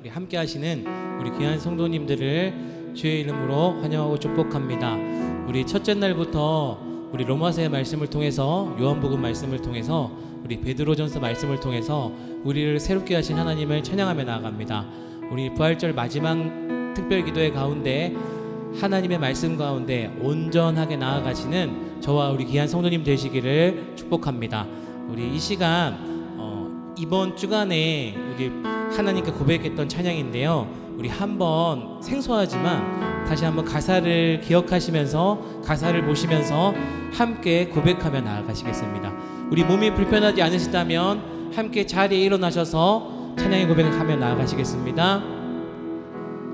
우리 함께 하시는 우리 귀한 성도님들을 주의 이름으로 환영하고 축복합니다. 우리 첫째 날부터 우리 로마서의 말씀을 통해서, 요한복음 말씀을 통해서, 우리 베드로전서 말씀을 통해서 우리를 새롭게 하신 하나님을 찬양하며 나아갑니다. 우리 부활절 마지막 특별 기도회 가운데 하나님의 말씀 가운데 온전하게 나아가시는 저와 우리 귀한 성도님 되시기를 축복합니다. 우리 이 시간 이번 주간에 우리 하나님께 고백했던 찬양인데요, 우리 한번 생소하지만 다시 한번 가사를 기억하시면서, 가사를 보시면서 함께 고백하며 나아가시겠습니다. 우리 몸이 불편하지 않으시다면 함께 자리에 일어나셔서 찬양의 고백을 하며 나아가시겠습니다.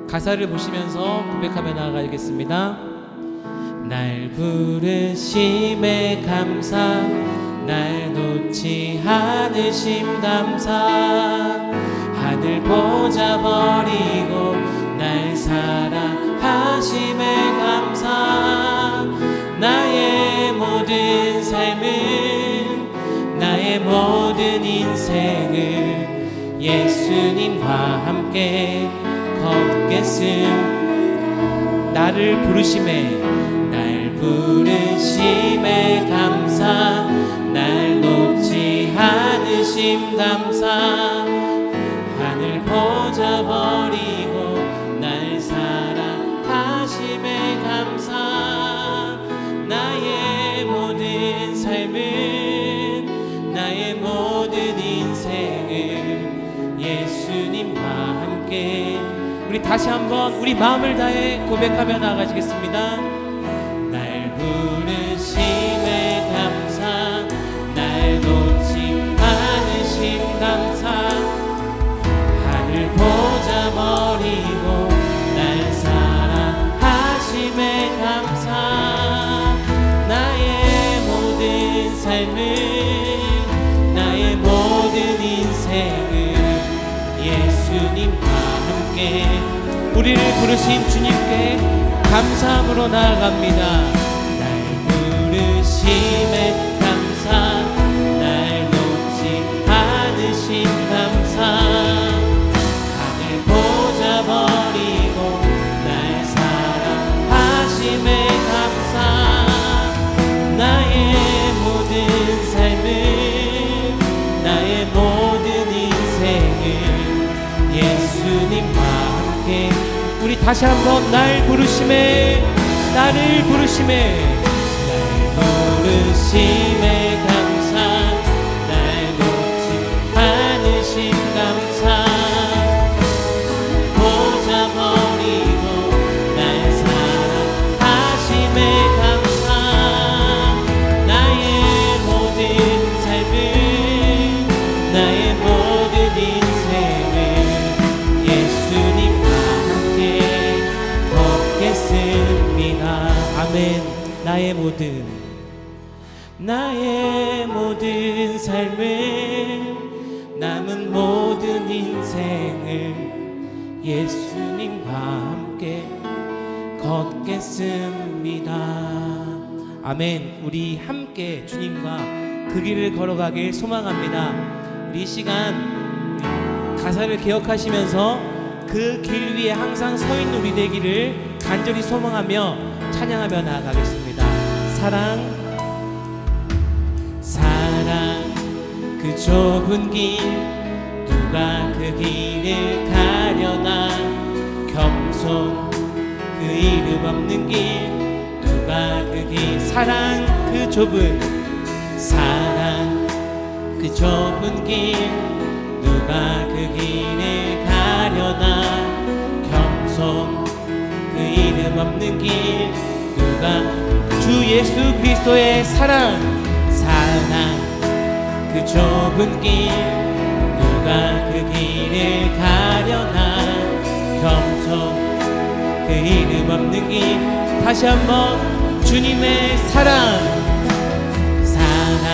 가사를 보시면서 고백하며 나아가겠습니다. 날 부르심에 감사, 날 놓지 않으심 감사, 하늘 보자 버리고 날 사랑하심에 감사, 나의 모든 삶은, 나의 모든 인생을 예수님과 함께 걷겠음. 나를 부르심에, 날 부르심에 감사, 날 놓지 않으심 감사, 하늘 보자 버리고 날 사랑하심에 감사, 나의 모든 삶은, 나의 모든 인생을 예수님과 함께. 우리 다시 한번 우리 마음을 다해 고백하며 나아가시겠습니다. 날 부르심에 감사, 날 놓지 않으심 감사, 하늘 보자 버리고 날 사랑하심에 감사, 나의 모든 삶을, 나의 모든 인생을 예수님과 함께. 우리를 부르신 주님께 감사함으로 나아갑니다. 날 부르심에 감사, 날 놓지 않으심 감사, 하늘 보자 버리고 날 사랑하심에 감사, 나의 모든 삶을, 나의 모든 인생을 예수님과 함께. 우리 다시 한번 날 부르심에, 나를 부르심에, 날 부르심에 감사, 날 놓지 않으심 감사, 보자 버리고 날 사랑하심에 감사, 나의 모든 삶을, 나의 모든 인생을 예수님과 함께 걷겠습니다. 아멘. 나의 모든, 나의 모든 삶을, 남은 모든 인생을 예수님과 함께 걷겠습니다. 아멘. 우리 함께 주님과 그 길을 걸어가길 소망합니다. 우리 이 시간 가사를 기억하시면서 그 길 위에 항상 서 있는 우리 되기를 간절히 소망하며 찬양하며 나아가겠습니다. 사랑, 사랑 그 좁은 길, 누가 그 길을 가려나, 겸손 그 이름 없는 길, 누가 그 길. 사랑 그 좁은, 사랑 그 좁은 길, 누가 그 길을 가려나, 겸손 그 이름 없는 길, 누가. 주 예수 그리스도의 사랑, 사랑 그 좁은 길, 누가 그 길을 가려나, 겸손 그 이름 없는 길. 다시 한번 주님의 사랑, 사랑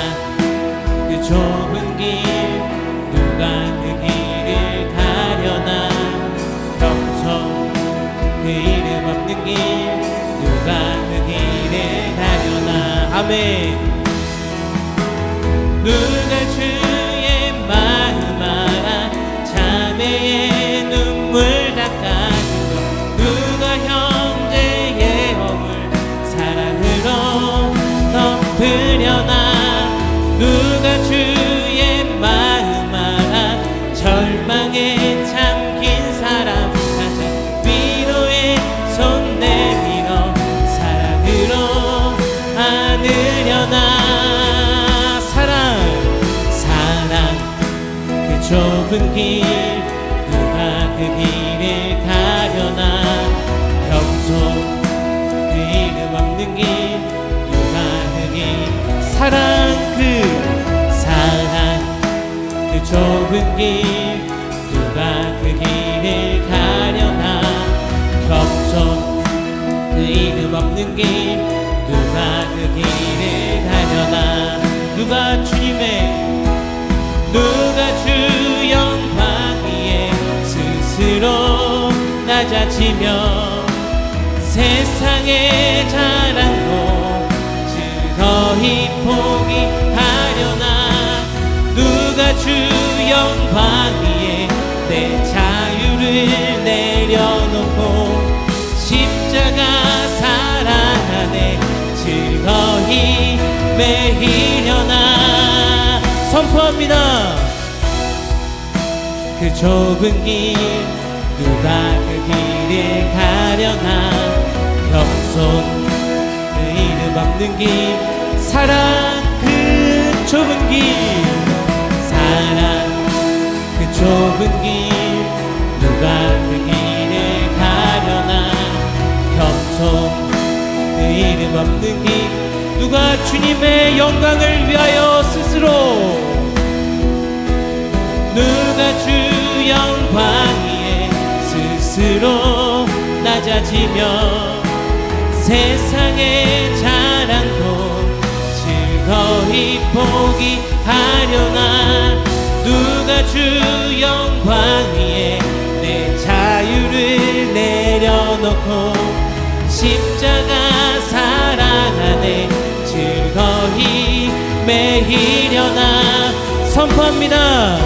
그 좁은 길, 누가 그 길을 가려나, 겸손 그 이름 없는 길, 누가 그 길을 가려나. 아멘. 누가 주의 마음 알아, 자매의 눈물 눈물 닦아주고 누가 형제의 허물 사랑으로 덮으려나 누가 주의 마음 알아 절망에 잠긴 사람 찾아 위로의 손 내밀어 사랑으로 안으려나 사랑 그 좁은 길 누가 그 길을 가려나 평소 그 이름 없는 길 누가 그 길 사랑 그 좁은 길 누가 그 길을 가려나 평소 그 이름 없는 길 누가 그 길을 가려나 누가 주 영광 위에 스스로 낮아지며 세상의 자랑도 즐거이 포기하려나 누가 주 영광 위에 내 자유를 내려놓고 십자가 사랑 안에 즐거이 매이려나 선포합니다. 그 좁은 길 누가 그 길을 가려나 겸손 그 이름 없는 길 사랑 그 좁은 길 사랑 그 좁은 길 누가 그 길을 가려나 겸손 그 이름 없는 길 누가 주님의 영광을 위하여 스스로 누가 주 영광 위에 스스로 낮아지며 세상의 자랑도 즐거이 포기하려나 누가 주 영광 위에 내 자유를 내려놓고 십자가 사랑 안에 즐거이 매이려나 선포합니다.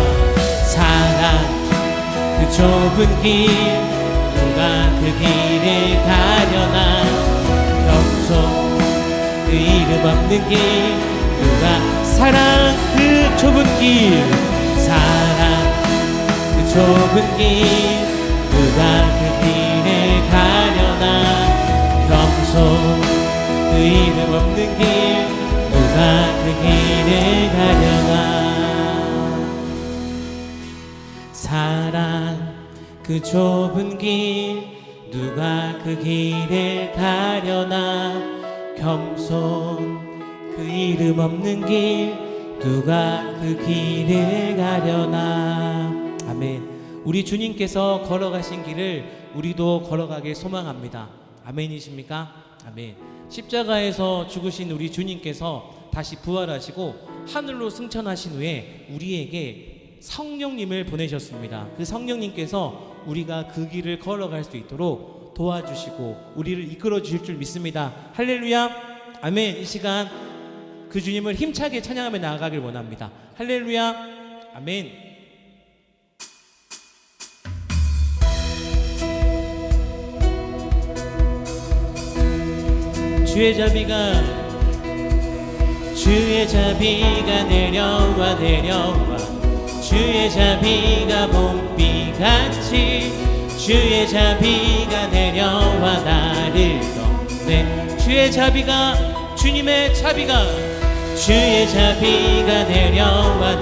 사랑 그 좁은 길 누가 그 길을 가려나 겸손 그 이름 없는 길 누가 사랑 그 좁은 길 사랑 그 좁은 길 누가 그 길을 가려나 겸손 그 이름 없는 길 누가 그 길을 가려나 사랑 그 좁은 길 누가 그 길을 가려나 겸손 그 이름 없는 길 누가 그 길을 가려나 아멘. 우리 주님께서 걸어가신 길을 우리도 걸어가길 소망합니다. 아멘이십니까? 아멘. 십자가에서 죽으신 우리 주님께서 다시 부활하시고 하늘로 승천하신 후에 우리에게 성령님을 보내셨습니다. 그 성령님께서 우리가 그 길을 걸어갈 수 있도록 도와주시고 우리를 이끌어 주실 줄 믿습니다. 할렐루야 아멘. 이 시간 그 주님을 힘차게 찬양하며 나아가길 원합니다. 할렐루야 아멘. 주의 자비가 내려와 주의 자비가 봄비같이 주의 자비가 내려와 나를 덮네. 주의 자비가 주님의 자비가 주의 자비가 내려와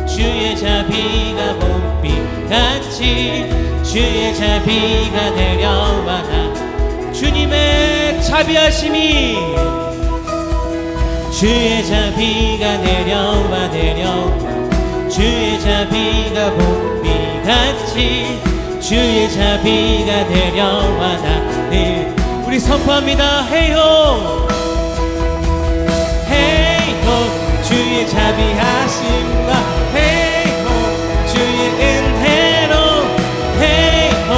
주의 자비가 봄비같이 주의 자비가 내려와 나 주님의 자비하심이 주의 자비가 내려와 주의 자비가 봄비같이 주의 자비가 내려와 나를 우리 선포합니다. 헤이호 헤이호 주의 자비하심과 헤이호 주의 은혜로 헤이호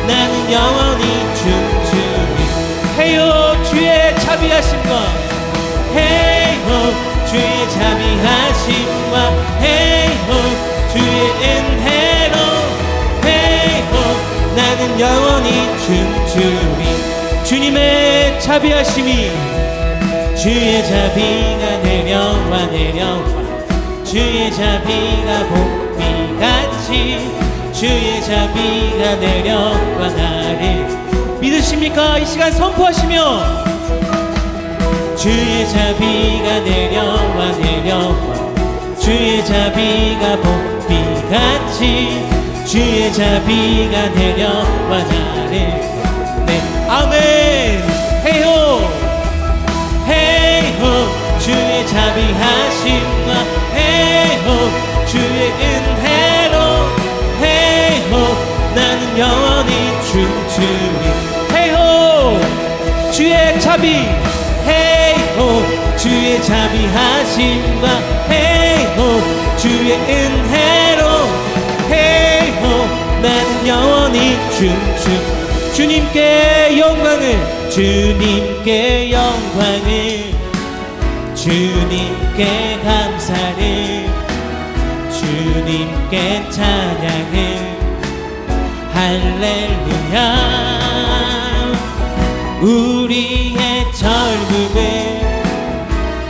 나는 영원히 춤추리 헤이호 주의 자비하심과 헤이호 주의 자비하심과 헤이호 주의 은혜로 헤이호 나는 영원히 춤추리. 주님의 자비하심이 주의 자비가 내려와 주의 자비가 봄비같이 주의 자비가 내려와 나를 믿으십니까? 이 시간 선포하시며 주의 자비가 내려와 주의 자비가 봄비같이 주의 자비가 내려와 나를 네 아멘. 헤이호 헤이호 주의 자비하심과 헤이호 주의 은혜로 헤이호 나는 영원히 춤추리. 헤이호 주의 자비 헤이호 주의 자비하심과 헤이호 주의 은혜로 헤이호 나는 영원히 춤추리. 주님께 영광을 주님께 영광을 주님께 감사를 주님께 찬양을 할렐루야. 우리의 절국을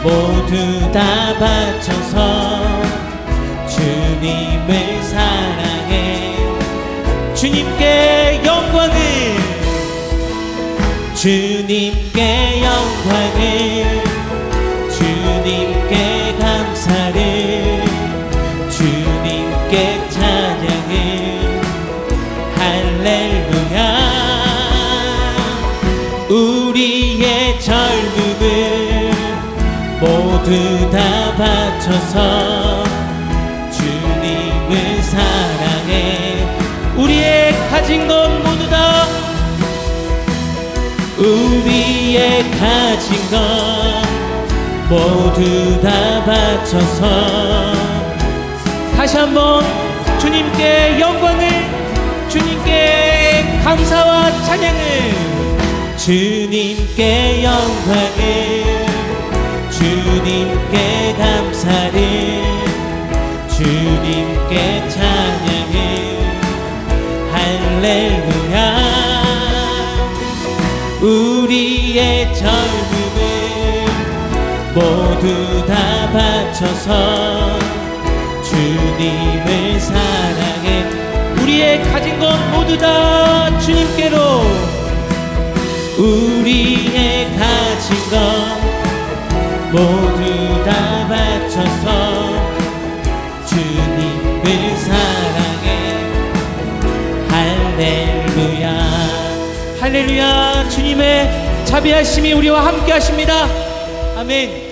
모두 다 바쳐서 주님을 사랑해. 주님께 영광을 주님께 영광을 주님께 감사를 주님께 찬양을 할렐루야. 우리의 절국을 모두 다 바쳐서 주님을 사랑해. 우리의 가진 것 모두 다 우리의 가진 것 모두 다 바쳐서 다시 한번 주님께 영광을 주님께 감사와 찬양을 주님께 영광을 주님께 감사를 주님께 찬양을 할렐루야. 우리의 절국을 모두 다 바쳐서 주님을 사랑해. 우리의 가진 것 모두 다 주님께로 우리의 가진 것 모두 다 바쳐서 주님을 사랑해. 할렐루야 할렐루야. 주님의 자비하심이 우리와 함께 하십니다. 아멘.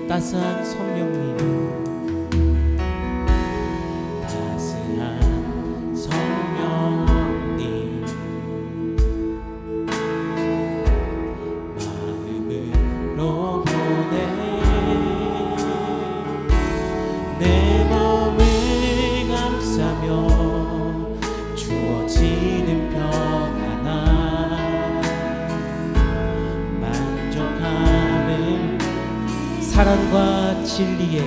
따스한 성령님 따스한 성령님 마음으로 보내 내 몸을 감싸며 주어지는 평안함 만족함을 사랑과 진리에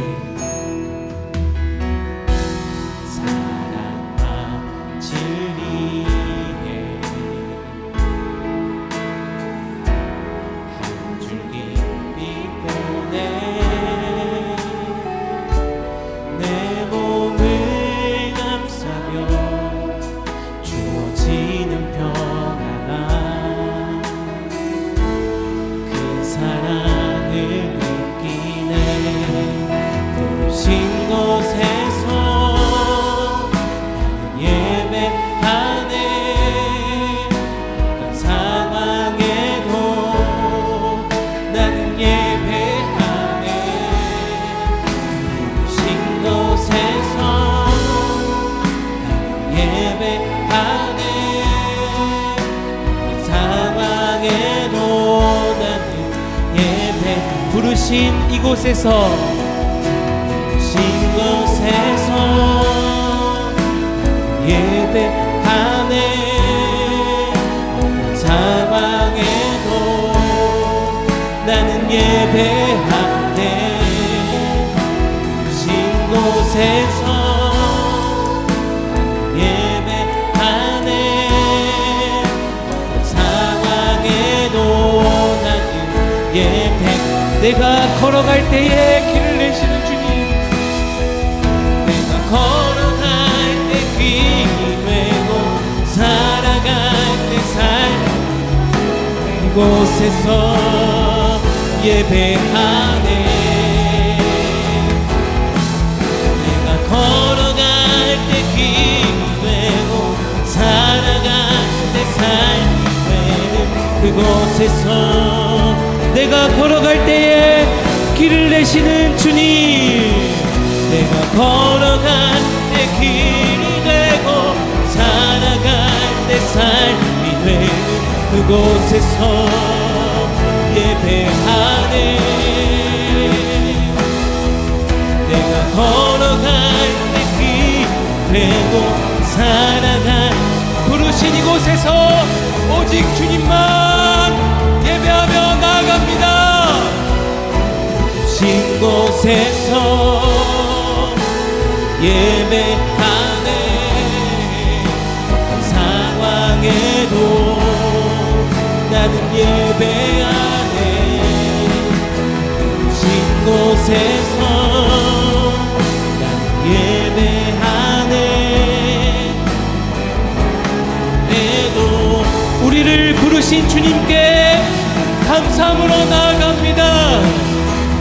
사랑과 진리에 한 줄기 빛보내 내 몸을 감싸며 주어지는 평안함 그 사랑을 느끼네. 부르신 이곳에서 예배하네. 사방에도 나는 예배하네. 신 곳에서 예배하네. 사방에도 나는 예배. 내가 걸어갈 때에 길을 내시는 주님, 내가 걸어갈 때 길이 되고 살아갈 때 살 이곳에서 예배하네. 내가 걸어갈 때 길이 되고 살아갈 때 삶이 되는 그곳에서 내가 걸어갈 때에 길을 내시는 주님, 내가 걸어갈 때 길이 되고 살아갈 때 삶이 되는 그곳에서 예배하네. 내가 걸어갈 때 길이 되고 살아갈 부르신 이곳에서 오직 주님만 예배하며 나아갑니다. 신 곳에서 예배하네. 상황에도 나는 예배하네. 신 곳에서 나는 예배하네. 내도 우리를 부르신 주님께 감사함으로 나아갑니다.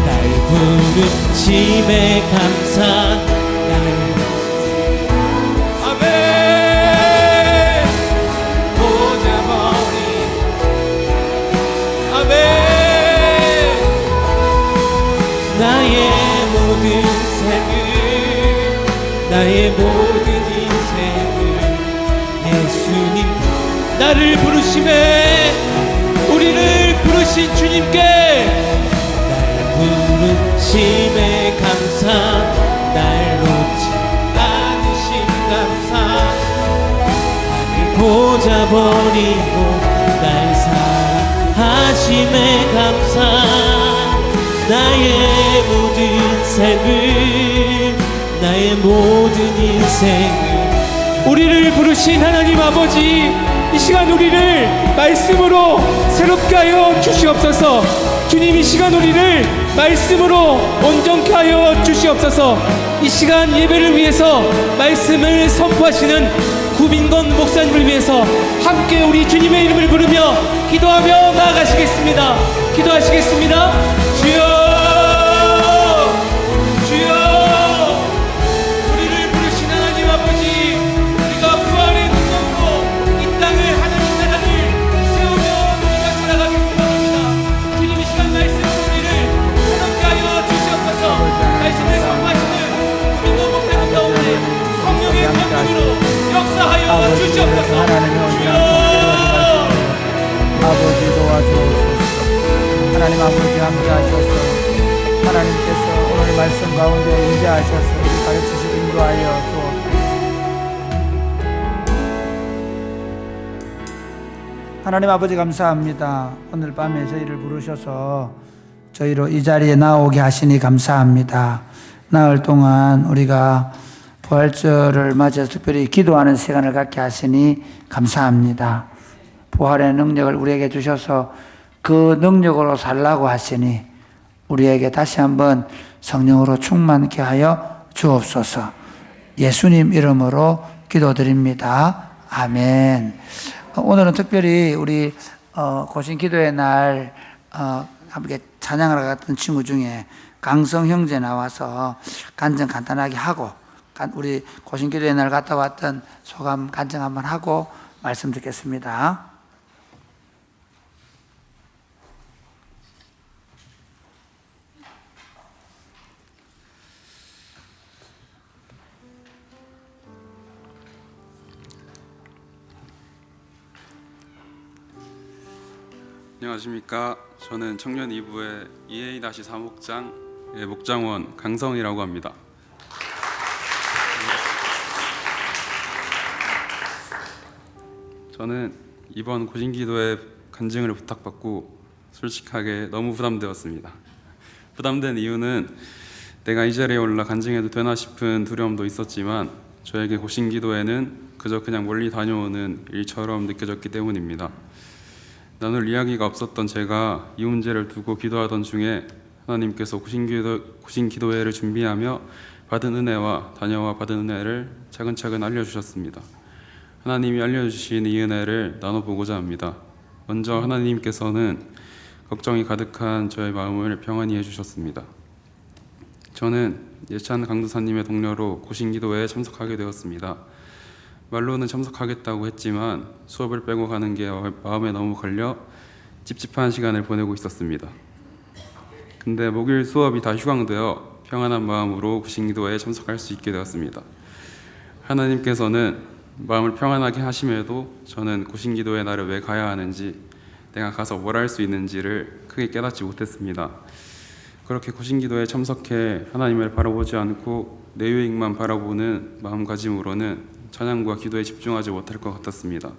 날 부르심에 감사. 아멘. 보자머리. 아멘. 나의 모든 삶을, 나의 모든 인생을 예수님 나를 부르심에, 우리를 부르신 주님께 날 부르심에 감사. 날 놓지 않으신 감사. 나를 보자버리고 날 사랑하심에 감사. 나의 모든 삶을, 나의 모든 인생을 우리를 부르신 하나님 아버지, 이 시간 우리를 말씀으로 새롭게 하여 주시옵소서. 주님, 이 시간 우리를 말씀으로 온전케 하여 주시옵소서. 이 시간 예배를 위해서 말씀을 선포하시는 구민건 목사님을 위해서 함께 우리 주님의 이름을 부르며 기도하며 나아가시겠습니다. 기도하시겠습니다. 주여, 주여, 우리를 부르신 하나님 아버지, 우리가 부활의 능력으로 이 땅을 하나님 나라를 세우며 우리가 살아가겠습니다. 주님, 이 시간 말씀으로 우리를 새롭게 하여 주시옵소서. 말씀을 선포하시는 구민건 목사님 가운데 성령의 권능으로 역사하여 주시옵소서. 주여, 아버지 도와주옵소서. 하나님 아버지 함께 하셔서 하나님께서 오늘 말씀 가운데 임재하셔서 우리 가르치시고 인도하여 주옵소서. 하나님 아버지 감사합니다. 오늘 밤에 저희를 부르셔서 저희로 이 자리에 나오게 하시니 감사합니다. 나흘 동안 우리가 부활절을 맞이해서 특별히 기도하는 시간을 갖게 하시니 감사합니다. 부활의 능력을 우리에게 주셔서 그 능력으로 살라고 하시니 우리에게 다시 한번 성령으로 충만케 하여 주옵소서. 예수님 이름으로 기도드립니다. 아멘. 오늘은 특별히 우리 고신기도의 날 함께 찬양하러 갔던 친구 중에 강성 형제 나와서 간증 간단하게 하고, 우리 고신기도의 날 갔다 왔던 소감 간증 한번 하고 말씀 듣겠습니다. 안녕하십니까. 저는 청년 2부의 2A-4목장의 목장원 강성이라고 합니다. 저는 이번 고신기도회 간증을 부탁받고 솔직하게 너무 부담되었습니다. 부담된 이유는 내가 이 자리에 올라 간증해도 되나 싶은 두려움도 있었지만 저에게 고신기도회는 그냥 멀리 다녀오는 일처럼 느껴졌기 때문입니다. 나눌 이야기가 없었던 제가 이 문제를 두고 기도하던 중에 하나님께서 고신기도회를 준비하며 받은 은혜와 다녀와 받은 은혜를 차근차근 알려주셨습니다. 하나님이 알려주신 이 은혜를 나눠보고자 합니다. 먼저 하나님께서는 걱정이 가득한 저의 마음을 평안히 해주셨습니다. 저는 예찬 강도사님의 동료로 고신기도회에 참석하게 되었습니다. 말로는 참석하겠다고 했지만 수업을 빼고 가는 게 마음에 너무 걸려 찝찝한 시간을 보내고 있었습니다. 근데 목요일 수업이 다 휴강되어 평안한 마음으로 고신기도회에 참석할 수 있게 되었습니다. 하나님께서는 마음을 평안하게 하심에도 저는 고신기도회 날을 왜 가야 하는지, 내가 가서 뭘 할 수 있는지를 크게 깨닫지 못했습니다. 그렇게 고신기도에 참석해 하나님을 바라보지 않고 내 유익만 바라보는 마음가짐으로는 찬양과 기도에 집중하지 못할 것 같았습니다.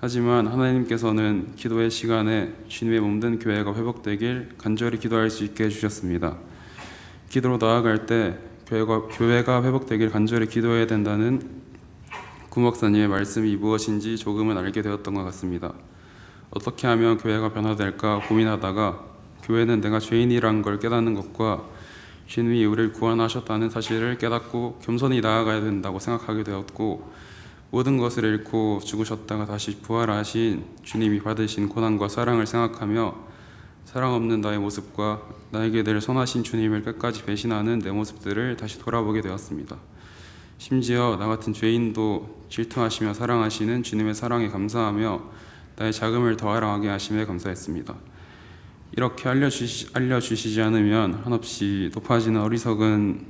하지만 하나님께서는 기도의 시간에 주님의 몸된 교회가 회복되길 간절히 기도할 수 있게 해주셨습니다. 기도로 나아갈 때 교회가 회복되길 간절히 기도해야 된다는 구 목사님의 말씀이 무엇인지 조금은 알게 되었던 것 같습니다. 어떻게 하면 교회가 변화될까 고민하다가 교회는 내가 죄인이란 걸 깨닫는 것과 주님이 우리를 구원하셨다는 사실을 깨닫고 겸손히 나아가야 된다고 생각하게 되었고, 모든 것을 잃고 죽으셨다가 다시 부활하신 주님이 받으신 고난과 사랑을 생각하며 사랑 없는 나의 모습과 나에게 늘 선하신 주님을 끝까지 배신하는 내 모습들을 다시 돌아보게 되었습니다. 심지어 나 같은 죄인도 질투하시며 사랑하시는 주님의 사랑에 감사하며 나의 자금을 더 알아가게 하심에 감사했습니다. 이렇게 알려주시지 않으면 한없이 높아지는 어리석은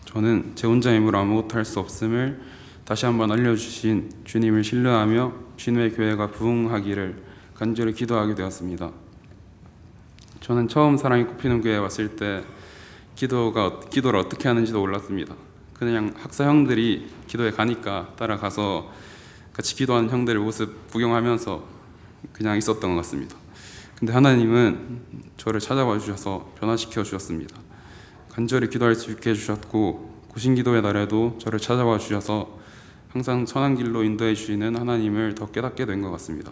저는 제 혼자 힘으로 아무것도 할 수 없음을 다시 한번 알려주신 주님을 신뢰하며 주님의 교회가 부흥하기를 간절히 기도하게 되었습니다. 저는 처음 사랑이 꽃피는 교회에 왔을 때 기도를 어떻게 하는지도 몰랐습니다. 그냥 학사 형들이 기도에 가니까 따라가서 같이 기도하는 형들의 모습 구경하면서 그냥 있었던 것 같습니다. 근데 하나님은 저를 찾아와 주셔서 변화시켜 주셨습니다. 간절히 기도할 수 있게 해주셨고, 고신기도의 날에도 저를 찾아와 주셔서 항상 선한 길로 인도해 주시는 하나님을 더 깨닫게 된 것 같습니다.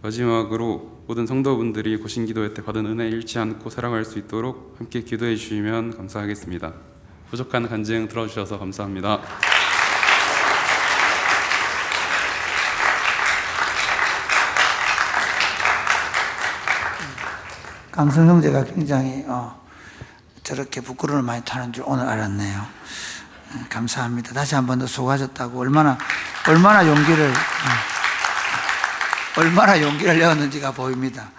마지막으로 모든 성도분들이 고신기도회 때 받은 은혜 잃지 않고 살아갈 수 있도록 함께 기도해 주시면 감사하겠습니다. 부족한 간증 들어주셔서 감사합니다. 강성 형제가 굉장히 저렇게 부끄러움을 많이 타는 줄 오늘 알았네요. 감사합니다. 다시 한 번 더 수고하셨다고 얼마나 용기를 내었는지가 보입니다.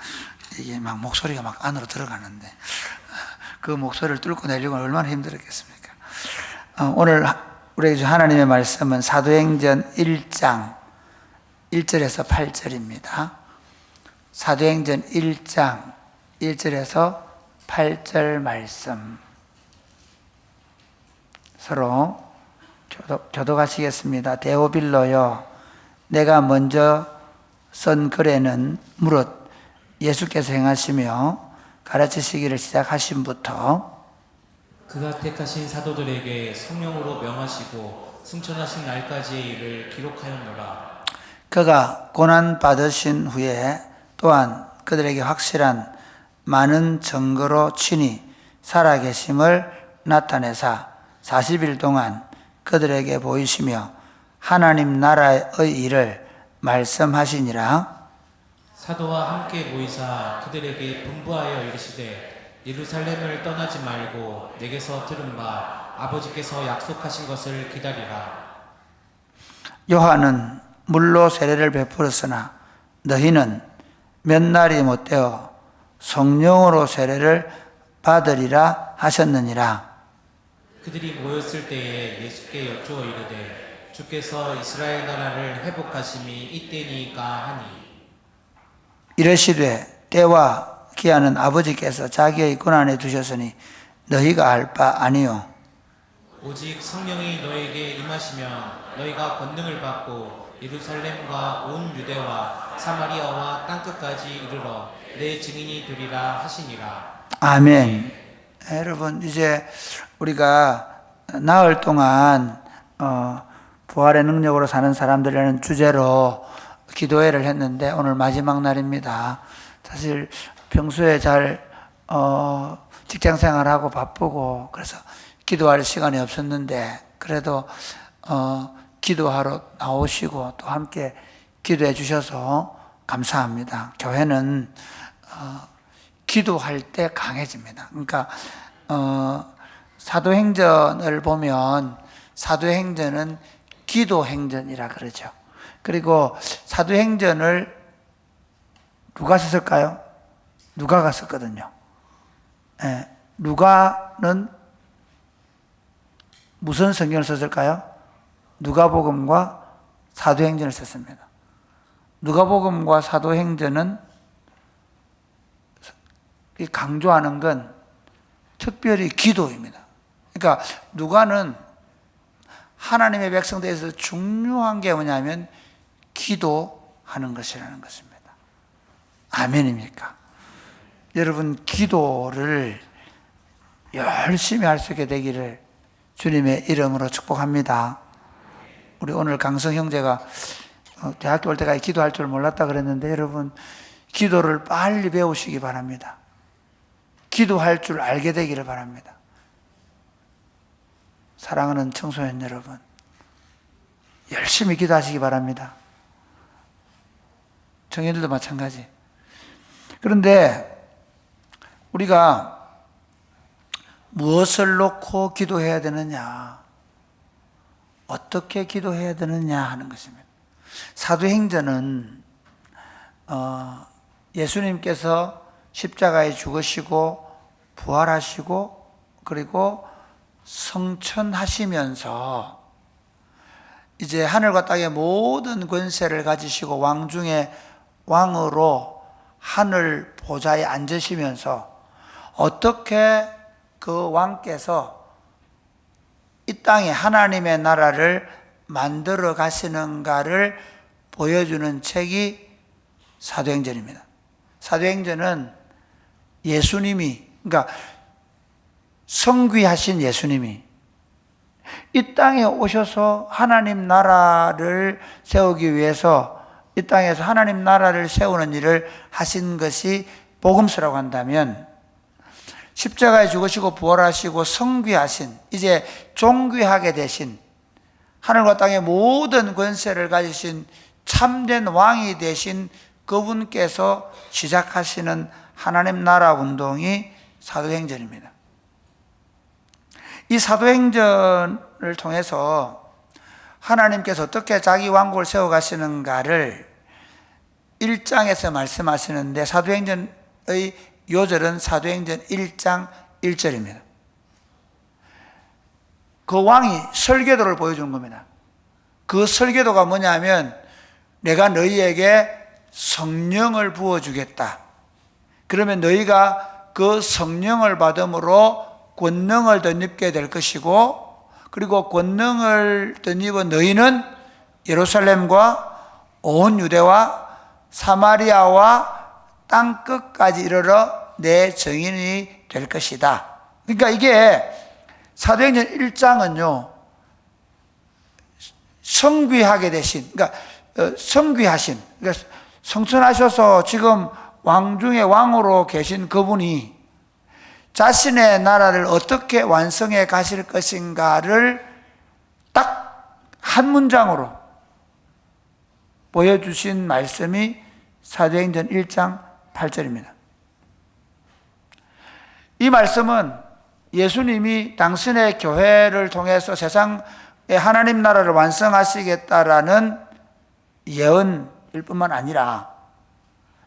이게 막 목소리가 막 안으로 들어가는데 그 목소리를 뚫고 내려고 얼마나 힘들었겠습니까? 오늘 우리에게 준 하나님의 말씀은 사도행전 1장 1절에서 8절입니다. 사도행전 1장 1절에서 8절 말씀 서로 교독하시겠습니다. 데오빌로요, 내가 먼저 쓴 글에는 무릇 예수께서 행하시며 가르치시기를 시작하심부터 그가 택하신 사도들에게 성령으로 명하시고 승천하신 날까지의 일을 기록하였노라. 그가 고난 받으신 후에 또한 그들에게 확실한 많은 증거로 친히 살아계심을 나타내사 40일 동안 그들에게 보이시며 하나님 나라의 일을 말씀하시니라. 사도와 함께 모이사 그들에게 분부하여 이르시되 예루살렘을 떠나지 말고 내게서 들은 바 아버지께서 약속하신 것을 기다리라. 요한은 물로 세례를 베풀었으나 너희는 몇 날이 못되어 성령으로 세례를 받으리라 하셨느니라. 그들이 모였을 때에 예수께 여쭈어 이르되 주께서 이스라엘 나라를 회복하심이 이때니까 하니 이르시되 때와 기한은 아버지께서 자기의 권한에 두셨으니 너희가 알 바 아니요. 오직 성령이 너에게 임하시면 너희가 권능을 받고 예루살렘과 온 유대와 사마리아와 땅끝까지 이르러 내 증인이 되리라 하시니라. 아멘. 여러분, 이제 우리가 나흘 동안 부활의 능력으로 사는 사람들이라는 주제로 기도회를 했는데 오늘 마지막 날입니다. 사실 평소에 잘 직장 생활하고 바쁘고 그래서 기도할 시간이 없었는데 그래도 기도하러 나오시고 또 함께 기도해 주셔서 감사합니다. 교회는 기도할 때 강해집니다. 그러니까 사도행전을 보면 사도행전은 기도행전이라 그러죠. 그리고 사도행전을 누가 썼을까요? 누가가 썼거든요. 예, 누가는 무슨 성경을 썼을까요? 누가복음과 사도행전을 썼습니다. 누가복음과 사도행전은 강조하는 건 특별히 기도입니다. 그러니까 누가는 하나님의 백성들에서 중요한 게 뭐냐면 기도하는 것이라는 것입니다. 아멘입니까? 여러분, 기도를 열심히 할 수 있게 되기를 주님의 이름으로 축복합니다. 우리 오늘 강성 형제가 대학교 올 때까지 기도할 줄 몰랐다 그랬는데 여러분, 기도를 빨리 배우시기 바랍니다. 기도할 줄 알게 되기를 바랍니다. 사랑하는 청소년 여러분, 열심히 기도하시기 바랍니다. 청년들도 마찬가지. 그런데 우리가 무엇을 놓고 기도해야 되느냐, 어떻게 기도해야 되느냐 하는 것입니다. 사도행전은 예수님께서 십자가에 죽으시고 부활하시고 그리고 성천하시면서 이제 하늘과 땅의 모든 권세를 가지시고 왕 중에 왕으로 하늘 보좌에 앉으시면서 어떻게 그 왕께서 이 땅에 하나님의 나라를 만들어 가시는가를 보여주는 책이 사도행전입니다. 사도행전은 예수님이, 그러니까 성귀하신 예수님이 이 땅에 오셔서 하나님 나라를 세우기 위해서 이 땅에서 하나님 나라를 세우는 일을 하신 것이 복음서라고 한다면, 십자가에 죽으시고 부활하시고 성귀하신, 이제 종귀하게 되신, 하늘과 땅의 모든 권세를 가지신 참된 왕이 되신 그분께서 시작하시는 하나님 나라 운동이 사도행전입니다. 이 사도행전을 통해서 하나님께서 어떻게 자기 왕국을 세워가시는가를 1장에서 말씀하시는데, 사도행전의 요절은 사도행전 1장 1절입니다. 그 왕이 설계도를 보여주는 겁니다. 그 설계도가 뭐냐면, 내가 너희에게 성령을 부어주겠다. 그러면 너희가 그 성령을 받음으로 권능을 덧입게 될 것이고, 그리고 권능을 덧입은 너희는 예루살렘과 온 유대와 사마리아와 땅끝까지 이르러 내 증인이 될 것이다. 그러니까 이게 사도행전 1장은요, 성귀하게 되신, 그러니까 성귀하신, 그러니까 성천하셔서 지금 왕 중에 왕으로 계신 그분이 자신의 나라를 어떻게 완성해 가실 것인가를 딱 한 문장으로 보여주신 말씀이 사도행전 1장 8절입니다. 이 말씀은 예수님이 당신의 교회를 통해서 세상에 하나님 나라를 완성하시겠다라는 예언일 뿐만 아니라,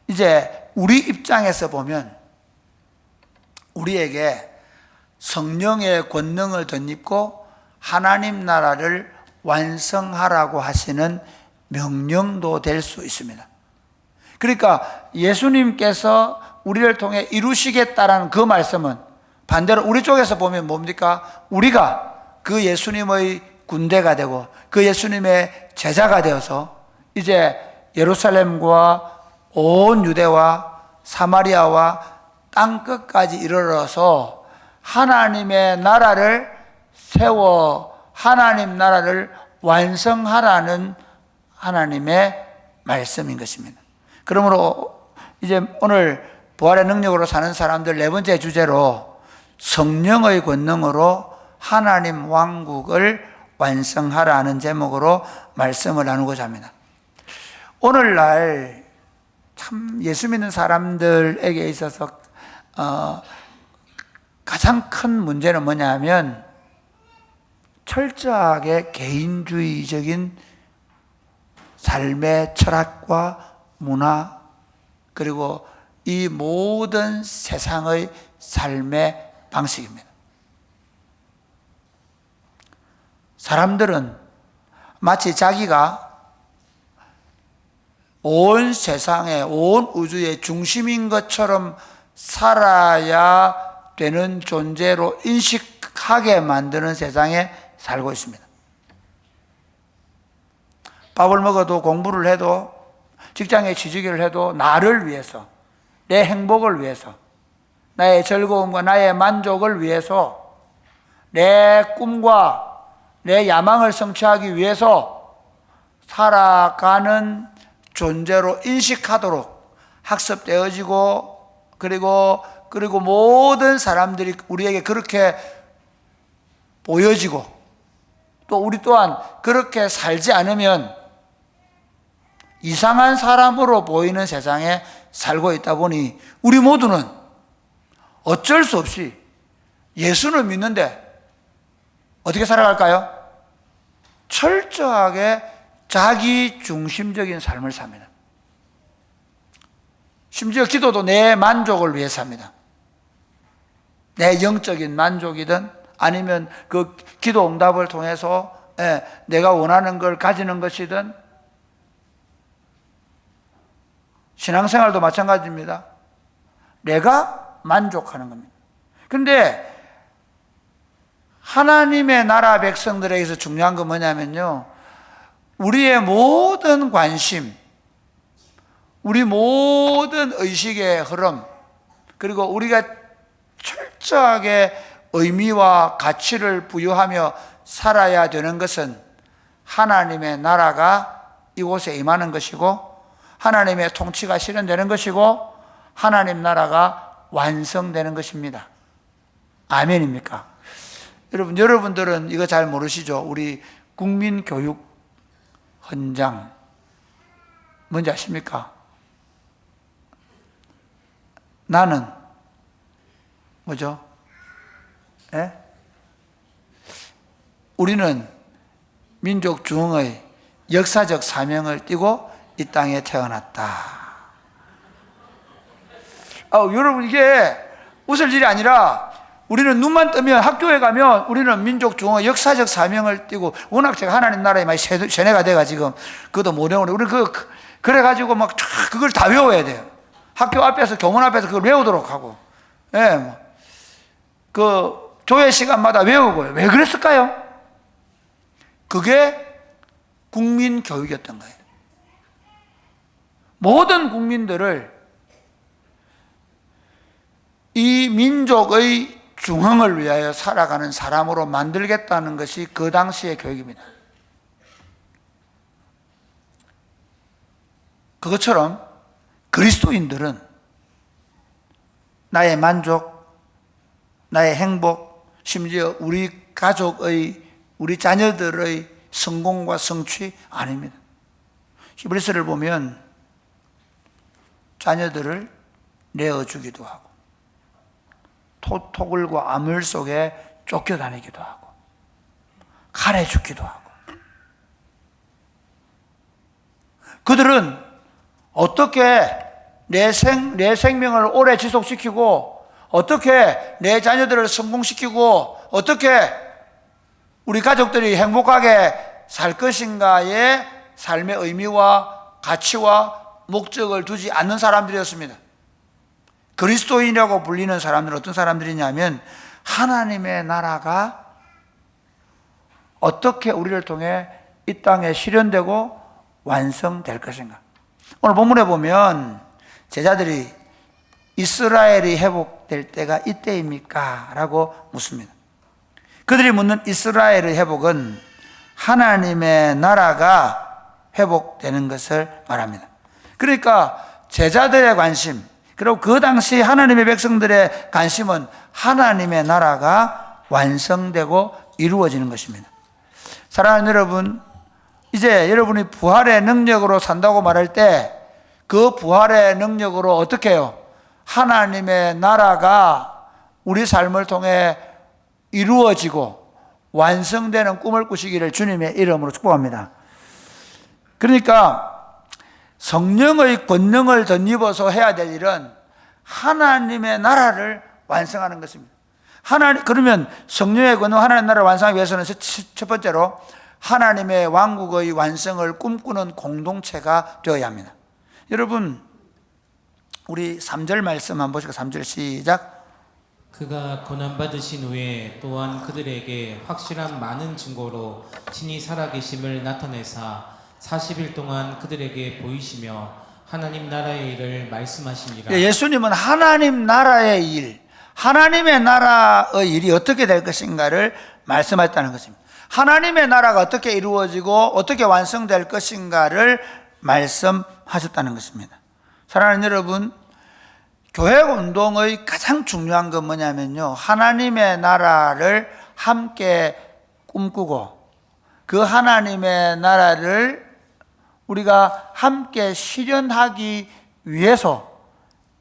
이제 우리 입장에서 보면 우리에게 성령의 권능을 덧입고 하나님 나라를 완성하라고 하시는 명령도 될 수 있습니다. 그러니까 예수님께서 우리를 통해 이루시겠다라는 그 말씀은 반대로 우리 쪽에서 보면 뭡니까? 우리가 그 예수님의 군대가 되고 그 예수님의 제자가 되어서 이제 예루살렘과 온 유대와 사마리아와 땅끝까지 이르러서 하나님의 나라를 세워 하나님 나라를 완성하라는 하나님의 말씀인 것입니다. 그러므로 이제 오늘 부활의 능력으로 사는 사람들 네 번째 주제로 성령의 권능으로 하나님 왕국을 완성하라는 제목으로 말씀을 나누고자 합니다. 오늘날 참 예수 믿는 사람들에게 있어서 가장 큰 문제는 뭐냐면 철저하게 개인주의적인 삶의 철학과 문화 그리고 이 모든 세상의 삶의 방식입니다. 사람들은 마치 자기가 온 세상의 온 우주의 중심인 것처럼 살아야 되는 존재로 인식하게 만드는 세상에 살고 있습니다. 밥을 먹어도 공부를 해도 직장에 취직을 해도 나를 위해서 내 행복을 위해서 나의 즐거움과 나의 만족을 위해서 내 꿈과 내 야망을 성취하기 위해서 살아가는 존재로 인식하도록 학습되어지고 그리고 모든 사람들이 우리에게 그렇게 보여지고 또 우리 또한 그렇게 살지 않으면 이상한 사람으로 보이는 세상에 살고 있다 보니 우리 모두는 어쩔 수 없이 예수는 믿는데 어떻게 살아갈까요? 철저하게 자기 중심적인 삶을 삽니다. 심지어 기도도 내 만족을 위해 삽니다. 내 영적인 만족이든 아니면 그 기도 응답을 통해서 내가 원하는 걸 가지는 것이든 신앙생활도 마찬가지입니다. 내가 만족하는 겁니다. 그런데 하나님의 나라 백성들에게서 중요한 건 뭐냐면요, 우리의 모든 관심, 우리 모든 의식의 흐름, 그리고 우리가 철저하게 의미와 가치를 부여하며 살아야 되는 것은 하나님의 나라가 이곳에 임하는 것이고 하나님의 통치가 실현되는 것이고 하나님 나라가 완성되는 것입니다. 아멘입니까? 여러분들은 이거 잘 모르시죠? 우리 국민교육 헌장 뭔지 아십니까? 나는 뭐죠? 예? 우리는 민족 중흥의 역사적 사명을 띠고 이 땅에 태어났다. 여러분 이게 웃을 일이 아니라 우리는 눈만 뜨면 학교에 가면 우리는 민족 중흥의 역사적 사명을 띠고 워낙 제가 하나님 나라에 많이 세뇌가 돼가 지금 그것도 못 외우는데 우리 그래가지고 막 그걸 다 외워야 돼요. 학교 앞에서 교문 앞에서 그걸 외우도록 하고 그 조회 시간마다 외우고요. 왜 그랬을까요? 그게 국민 교육이었던 거예요. 모든 국민들을 이 민족의 중흥을 위하여 살아가는 사람으로 만들겠다는 것이 그 당시의 교육입니다. 그것처럼 그리스도인들은 나의 만족, 나의 행복, 심지어 우리 가족의, 우리 자녀들의 성공과 성취 아닙니다. 히브리서를 보면 자녀들을 내어주기도 하고 토굴과 암울 속에 쫓겨다니기도 하고 칼에 죽기도 하고 그들은 어떻게 내 생명을 오래 지속시키고 어떻게 내 자녀들을 성공시키고 어떻게 우리 가족들이 행복하게 살 것인가의 삶의 의미와 가치와 목적을 두지 않는 사람들이었습니다. 그리스도인이라고 불리는 사람들은 어떤 사람들이냐면 하나님의 나라가 어떻게 우리를 통해 이 땅에 실현되고 완성될 것인가. 오늘 본문에 보면 제자들이 이스라엘이 회복될 때가 이때입니까? 라고 묻습니다. 그들이 묻는 이스라엘의 회복은 하나님의 나라가 회복되는 것을 말합니다. 그러니까 제자들의 관심, 그리고 그 당시 하나님의 백성들의 관심은 하나님의 나라가 완성되고 이루어지는 것입니다. 사랑하는 여러분, 이제 여러분이 부활의 능력으로 산다고 말할 때 그 부활의 능력으로 어떻게 해요? 하나님의 나라가 우리 삶을 통해 이루어지고 완성되는 꿈을 꾸시기를 주님의 이름으로 축복합니다. 그러니까 성령의 권능을 덧입어서 해야 될 일은 하나님의 나라를 완성하는 것입니다. 그러면 성령의 권능, 하나님의 나라를 완성하기 위해서는 첫 번째로 하나님의 왕국의 완성을 꿈꾸는 공동체가 되어야 합니다. 여러분, 우리 3절 말씀 한번 보실까요? 3절 시작. 그가 고난받으신 후에 또한 그들에게 확실한 많은 증거로 친히 살아계심을 나타내사 40일 동안 그들에게 보이시며 하나님 나라의 일을 말씀하시니라. 예수님은 하나님 나라의 일, 하나님의 나라의 일이 어떻게 될 것인가를 말씀하셨다는 것입니다. 하나님의 나라가 어떻게 이루어지고 어떻게 완성될 것인가를 말씀하셨다는 것입니다. 사랑하는 여러분, 교회 운동의 가장 중요한 건 뭐냐면요, 하나님의 나라를 함께 꿈꾸고 그 하나님의 나라를 우리가 함께 실현하기 위해서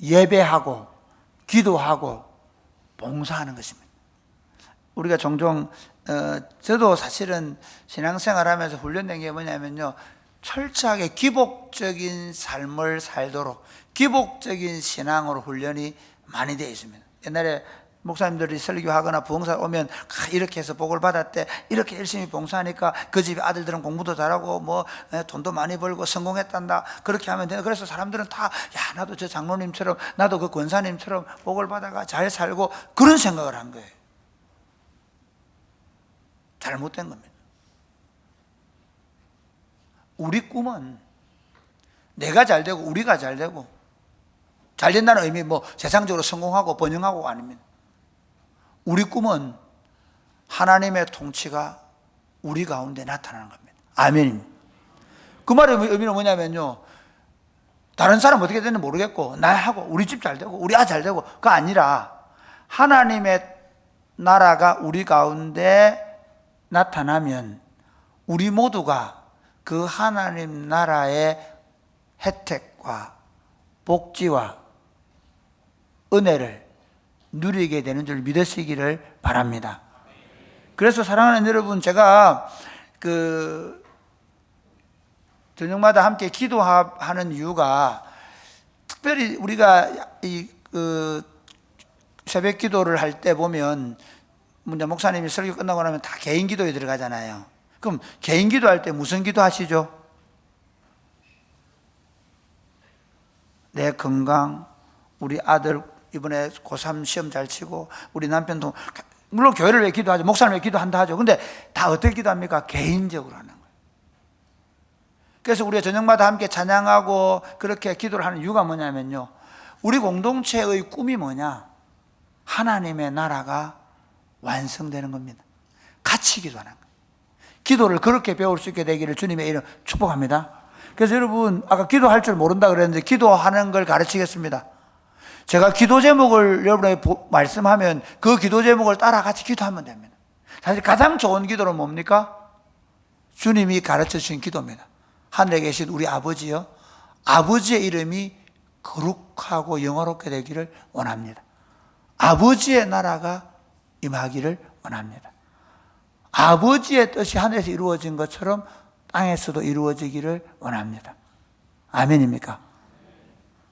예배하고 기도하고 봉사하는 것입니다. 우리가 종종 저도 사실은 신앙생활하면서 훈련된 게 뭐냐면요, 철저하게 기복적인 삶을 살도록 기복적인 신앙으로 훈련이 많이 되어 있습니다. 옛날에 목사님들이 설교하거나 부흥사 오면 이렇게 해서 복을 받았대, 이렇게 열심히 봉사하니까 그 집에 아들들은 공부도 잘하고 뭐 돈도 많이 벌고 성공했단다, 그렇게 하면 된다. 그래서 사람들은 다 야, 나도 저 장로님처럼, 나도 그 권사님처럼 복을 받아가 잘 살고, 그런 생각을 한 거예요. 잘못된 겁니다. 우리 꿈은 내가 잘 되고 우리가 잘 되고, 잘 된다는 의미 뭐 세상적으로 성공하고 번영하고가 아닙니다. 우리 꿈은 하나님의 통치가 우리 가운데 나타나는 겁니다. 아멘입니다. 그 말의 의미는 뭐냐면요, 다른 사람 어떻게 되는지 모르겠고 나하고 우리 집 잘 되고 우리 아들 잘 되고, 그거 아니라 하나님의 나라가 우리 가운데 나타나면 우리 모두가 그 하나님 나라의 혜택과 복지와 은혜를 누리게 되는 줄 믿으시기를 바랍니다. 그래서 사랑하는 여러분, 제가 저녁마다 함께 기도하는 이유가, 특별히 우리가 새벽 기도를 할 때 보면 목사님이 설교 끝나고 나면 다 개인 기도에 들어가잖아요. 그럼 개인 기도할 때 무슨 기도 하시죠? 내 건강, 우리 아들 이번에 고3 시험 잘 치고, 우리 남편도, 물론 교회를 왜 기도하죠, 목사님 왜 기도한다 하죠. 근데 다 어떻게 기도합니까? 개인적으로 하는 거예요. 그래서 우리가 저녁마다 함께 찬양하고 그렇게 기도를 하는 이유가 뭐냐면요, 우리 공동체의 꿈이 뭐냐? 하나님의 나라가 완성되는 겁니다. 같이 기도하는 거예요. 기도를 그렇게 배울 수 있게 되기를 주님의 이름 축복합니다. 그래서 여러분, 아까 기도할 줄 모른다 그랬는데 기도하는 걸 가르치겠습니다. 제가 기도 제목을 여러분에게 말씀하면 그 기도 제목을 따라 같이 기도하면 됩니다. 사실 가장 좋은 기도는 뭡니까? 주님이 가르쳐 주신 기도입니다. 하늘에 계신 우리 아버지요, 아버지의 이름이 거룩하고 영화롭게 되기를 원합니다. 아버지의 나라가 임하기를 원합니다. 아버지의 뜻이 하늘에서 이루어진 것처럼 땅에서도 이루어지기를 원합니다. 아멘입니까?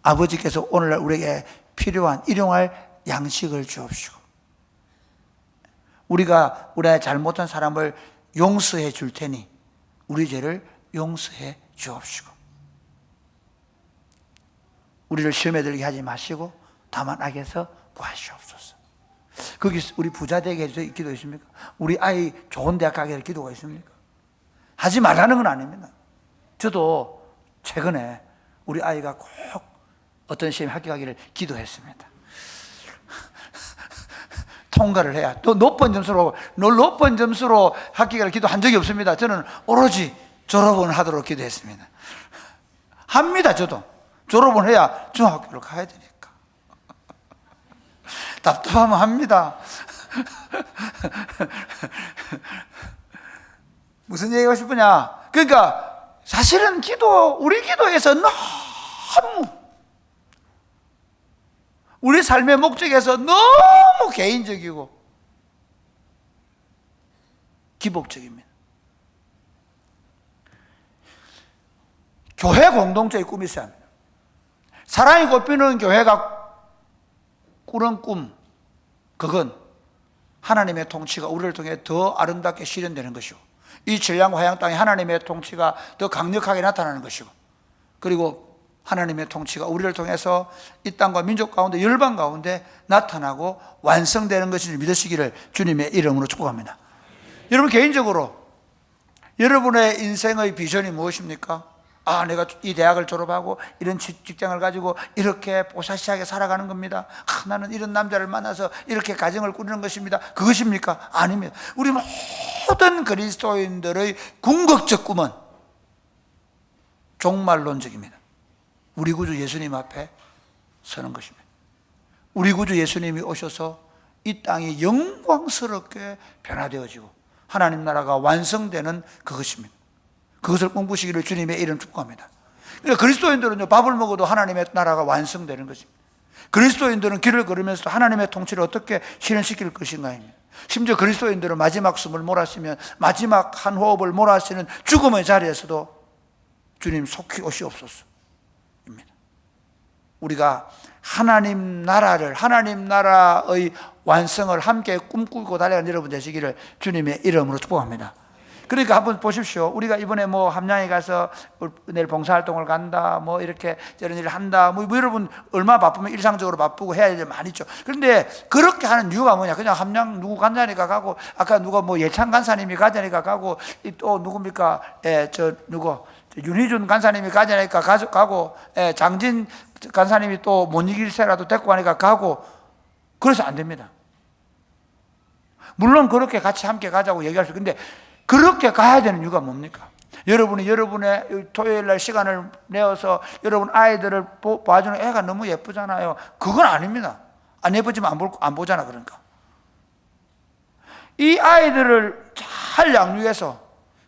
아버지께서 오늘날 우리에게 필요한 일용할 양식을 주옵시고, 우리가 잘못한 사람을 용서해 줄 테니 우리 죄를 용서해 주옵시고, 우리를 시험에 들게 하지 마시고 다만 악에서 구하시옵소서. 거기 우리 부자 되게 해주세요 기도 있습니까? 우리 아이 좋은 대학 가게 할 기도가 있습니까? 하지 말라는 건 아닙니다. 저도 최근에 우리 아이가 꼭 어떤 시험에 합격하기를 기도했습니다. 통과를 해야 또 높은 점수로 합격을 기도한 적이 없습니다. 저는 오로지 졸업을 하도록 기도했습니다. 합니다. 저도 졸업을 해야 중학교를 가야 되니까 답답하면 합니다. 무슨 얘기하고 싶으냐? 그러니까 사실은 우리 기도에서 너무 우리 삶의 목적에서 너무 개인적이고 기복적입니다. 교회 공동체의 꿈이 있어야 합니다. 사랑이 꽃피는 교회가 꾸는 꿈, 그건 하나님의 통치가 우리를 통해 더 아름답게 실현되는 것이고, 이 전량과 화양 땅에 하나님의 통치가 더 강력하게 나타나는 것이고, 그리고 하나님의 통치가 우리를 통해서 이 땅과 민족 가운데 열방 가운데 나타나고 완성되는 것을 믿으시기를 주님의 이름으로 축복합니다. 여러분 개인적으로 여러분의 인생의 비전이 무엇입니까? 내가 이 대학을 졸업하고 이런 직장을 가지고 이렇게 보사시하게 살아가는 겁니다. 나는 이런 남자를 만나서 이렇게 가정을 꾸리는 것입니다. 그것입니까? 아닙니다. 우리 모든 그리스도인들의 궁극적 꿈은 종말론적입니다. 우리 구주 예수님 앞에 서는 것입니다. 우리 구주 예수님이 오셔서 이 땅이 영광스럽게 변화되어지고 하나님 나라가 완성되는 그것입니다. 그것을 꿈꾸시기를 주님의 이름 축복합니다. 그러니까 그리스도인들은 밥을 먹어도 하나님의 나라가 완성되는 것입니다. 그리스도인들은 길을 걸으면서 하나님의 통치를 어떻게 실현시킬 것인가입니다. 심지어 그리스도인들은 마지막 숨을 몰아쉬면 마지막 한 호흡을 몰아쉬는 죽음의 자리에서도 주님 속히 오시옵소서 입니다. 우리가 하나님 나라의 완성을 함께 꿈꾸고 달려가는 여러분 되시기를 주님의 이름으로 축복합니다. 그러니까 한번 보십시오. 우리가 이번에 함양에 가서 내일 봉사활동을 간다, 이렇게 저런 일을 한다, 여러분 얼마나 바쁘면 일상적으로 바쁘고 해야 될 일 많이 있죠. 그런데 그렇게 하는 이유가 뭐냐? 그냥 함양 누구 간다니까 가고, 아까 누가 예찬 간사님이 가자니까 가고, 또 누굽니까? 윤희준 간사님이 가자니까 가고, 장진 간사님이 또 못 이길 새라도 데리고 가니까 가고, 그래서 안 됩니다. 물론 그렇게 같이 함께 가자고 얘기할 수 있는데 그렇게 가야 되는 이유가 뭡니까? 여러분이 여러분의 토요일날 시간을 내어서 여러분 아이들을 봐주는 애가 너무 예쁘잖아요. 그건 아닙니다. 안 예쁘지만 안 보잖아. 그러니까 이 아이들을 잘 양육해서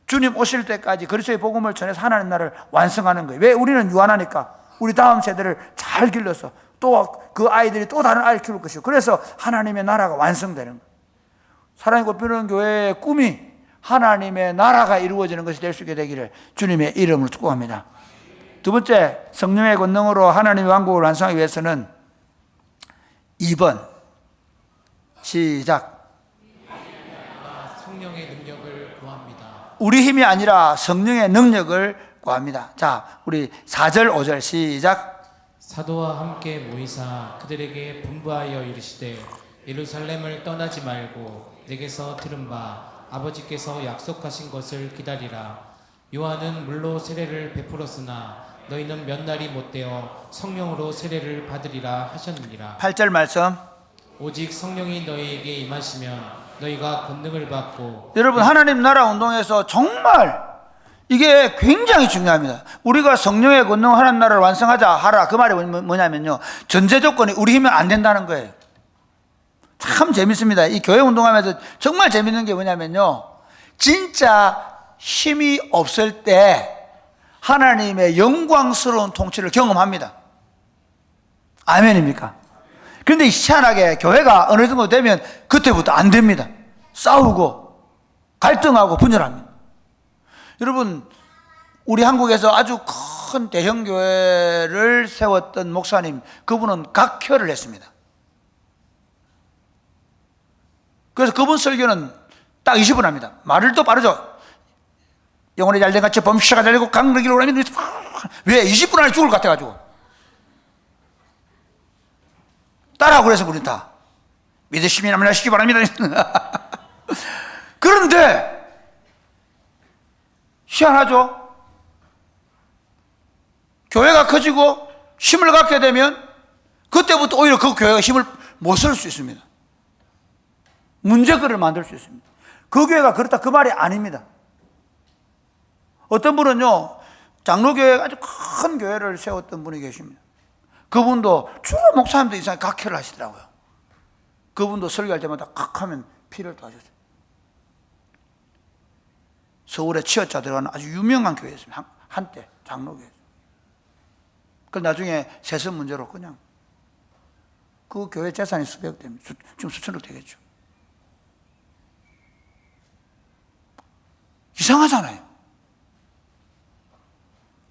주님 오실 때까지 그리스도의 복음을 전해서 하나님 나라를 완성하는 거예요. 왜? 우리는 유한하니까 우리 다음 세대를 잘 길러서 또 그 아이들이 또 다른 아이를 키울 것이고, 그래서 하나님의 나라가 완성되는 거예요. 사랑이 꽃피우는 교회의 꿈이 하나님의 나라가 이루어지는 것이 될 수 있게 되기를 주님의 이름으로 축복합니다. 두 번째, 성령의 권능으로 하나님의 왕국을 완성하기 위해서는 2번 시작. 성령의 능력을 구합니다. 우리 힘이 아니라 성령의 능력을 구합니다. 자, 우리 4절 5절 시작. 사도와 함께 모이사 그들에게 분부하여 이르시되 예루살렘을 떠나지 말고 내게서 들은 바 아버지께서 약속하신 것을 기다리라. 요한은 물로 세례를 베풀었으나 너희는 몇 날이 못되어 성령으로 세례를 받으리라 하셨느니라. 8절 말씀. 오직 성령이 너희에게 임하시면 너희가 권능을 받고. 여러분 하나님 나라 운동에서 정말 이게 굉장히 중요합니다. 우리가 성령의 권능 하나님 나라를 완성하자 하라, 그 말이 뭐냐면요, 전제 조건이 우리 힘은 안 된다는 거예요. 참 재밌습니다. 이 교회 운동하면서 정말 재밌는 게 뭐냐면요, 진짜 힘이 없을 때 하나님의 영광스러운 통치를 경험합니다. 아멘입니까? 그런데 희한하게 교회가 어느 정도 되면 그때부터 안 됩니다. 싸우고 갈등하고 분열합니다. 여러분, 우리 한국에서 아주 큰 대형 교회를 세웠던 목사님, 그분은 각혈을 했습니다. 그래서 그분 설교는 딱 20분 합니다. 말을 또 빠르죠. 영혼이 잘된 같이 범시가 잘되고 강력이로 하면 왜 20분 안에 죽을 것 같아가지고. 따라하고 그래서 우리 다 믿으시면 아멘 하시기 바랍니다. 그런데 희한하죠? 교회가 커지고 힘을 갖게 되면 그때부터 오히려 그 교회가 힘을 못 쓸 수 있습니다. 문제거리를 만들 수 있습니다. 그 교회가 그렇다 그 말이 아닙니다. 어떤 분은요, 장로교회가 아주 큰 교회를 세웠던 분이 계십니다. 그분도 주로 목사님도 이상하게 각혈을 하시더라고요. 그분도 설교할 때마다 칵 하면 피를 토하셨어요. 서울에 치어자 들어가는 아주 유명한 교회였습니다. 한때 장로교회였어요. 그 나중에 세습 문제로 그냥 그 교회 재산이 수백억 됩니다. 지금 수천억 되겠죠. 이상하잖아요.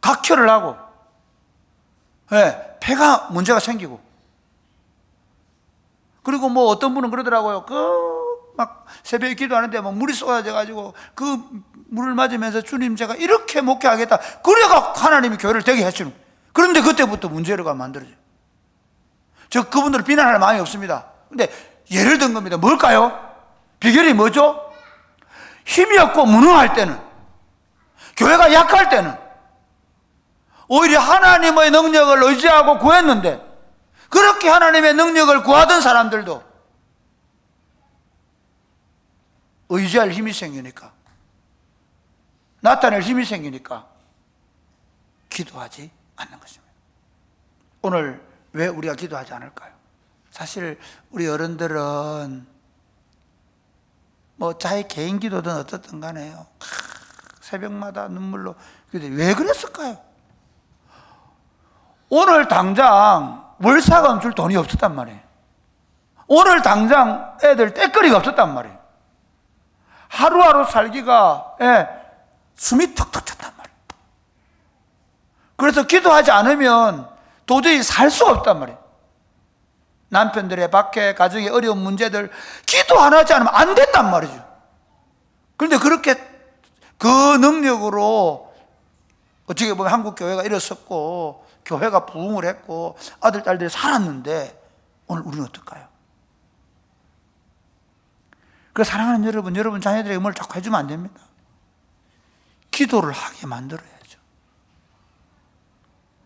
각혈을 하고, 폐가 문제가 생기고, 그리고 뭐 어떤 분은 그러더라고요. 막 새벽에 기도하는데 뭐 물이 쏟아져가지고 그 물을 맞으면서 주님 제가 이렇게 목회하겠다. 그래가 하나님이 교회를 되게 해주는. 그런데 그때부터 문제가 만들어져요. 저 그분들을 비난할 마음이 없습니다. 근데 예를 든 겁니다. 뭘까요? 비결이 뭐죠? 힘이 없고 무능할 때는, 교회가 약할 때는 오히려 하나님의 능력을 의지하고 구했는데, 그렇게 하나님의 능력을 구하던 사람들도 의지할 힘이 생기니까, 나타낼 힘이 생기니까 기도하지 않는 것입니다. 오늘 왜 우리가 기도하지 않을까요? 사실 우리 어른들은 뭐 자기 개인 기도든 어떻든 간에요, 새벽마다 눈물로. 근데 왜 그랬을까요? 오늘 당장 월사금 줄 돈이 없었단 말이에요. 오늘 당장 애들 떼거리가 없었단 말이에요. 하루하루 살기가 숨이 턱턱 찼단 말이에요. 그래서 기도하지 않으면 도저히 살 수가 없단 말이에요. 남편들의 박해, 가정의 어려운 문제들 기도 안 하지 않으면 안 된단 말이죠. 그런데 그렇게 그 능력으로 어떻게 보면 한국 교회가 일어섰고 교회가 부흥을 했고 아들, 딸들이 살았는데 오늘 우리는 어떨까요? 그래서 사랑하는 여러분 자녀들에게 뭘 자꾸 해주면 안 됩니다. 기도를 하게 만들어야죠.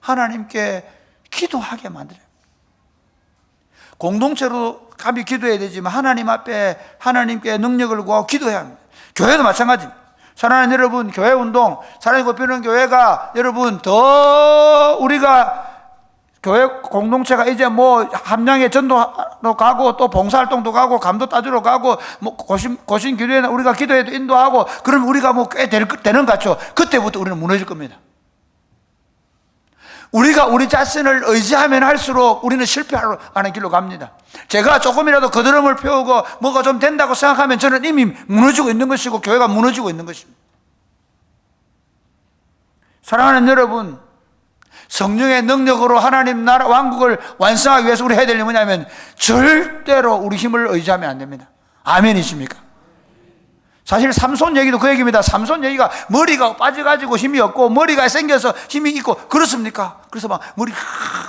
하나님께 기도하게 만들어요. 공동체로 감히 기도해야 되지만 하나님 앞에 하나님께 능력을 구하고 기도해야 합니다. 교회도 마찬가지입니다. 사랑하는 여러분, 교회 운동, 사랑이 곱히는 교회가 여러분 더 우리가 교회 공동체가 이제 뭐 함량의 전도로 가고 또 봉사활동도 가고 감도 따주러 가고 뭐 고신 기도에 우리가 기도에도 인도하고 그러면 우리가 뭐 꽤 되는 것 같죠. 그때부터 우리는 무너질 겁니다. 우리가 우리 자신을 의지하면 할수록 우리는 실패하는 길로 갑니다. 제가 조금이라도 거드름을 피우고 뭐가 좀 된다고 생각하면 저는 이미 무너지고 있는 것이고 교회가 무너지고 있는 것입니다. 사랑하는 여러분, 성령의 능력으로 하나님 나라 왕국을 완성하기 위해서 우리 해야 될 일은 뭐냐면 절대로 우리 힘을 의지하면 안 됩니다. 아멘이십니까? 사실 삼손 얘기도 그 얘기입니다. 삼손 얘기가 머리가 빠져가지고 힘이 없고 머리가 생겨서 힘이 있고 그렇습니까? 그래서 막 머리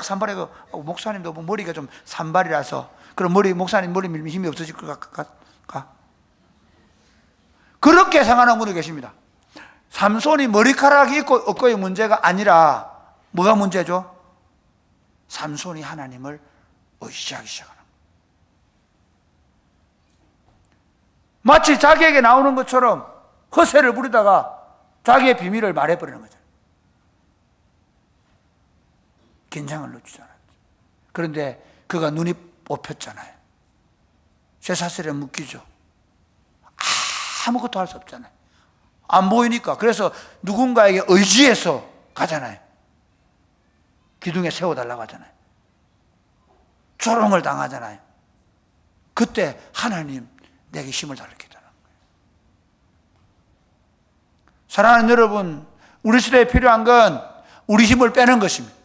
산발하고 목사님도 뭐 머리가 좀 산발이라서 그럼 목사님 머리 밀면 힘이 없어질 것 같까? 그렇게 생각하는 분이 계십니다. 삼손이 머리카락이 있고 없고의 문제가 아니라 뭐가 문제죠? 삼손이 하나님을 의지하기 시작하는 거예요. 마치 자기에게 나오는 것처럼 허세를 부리다가 자기의 비밀을 말해버리는 거죠. 긴장을 늦추잖아요. 그런데 그가 눈이 뽑혔잖아요. 쇠사슬에 묶이죠. 아무것도 할 수 없잖아요. 안 보이니까. 그래서 누군가에게 의지해서 가잖아요. 기둥에 세워달라고 하잖아요. 조롱을 당하잖아요. 그때 하나님 내게 힘을 달라는 거예요. 사랑하는 여러분, 우리 시대에 필요한 건 우리 힘을 빼는 것입니다.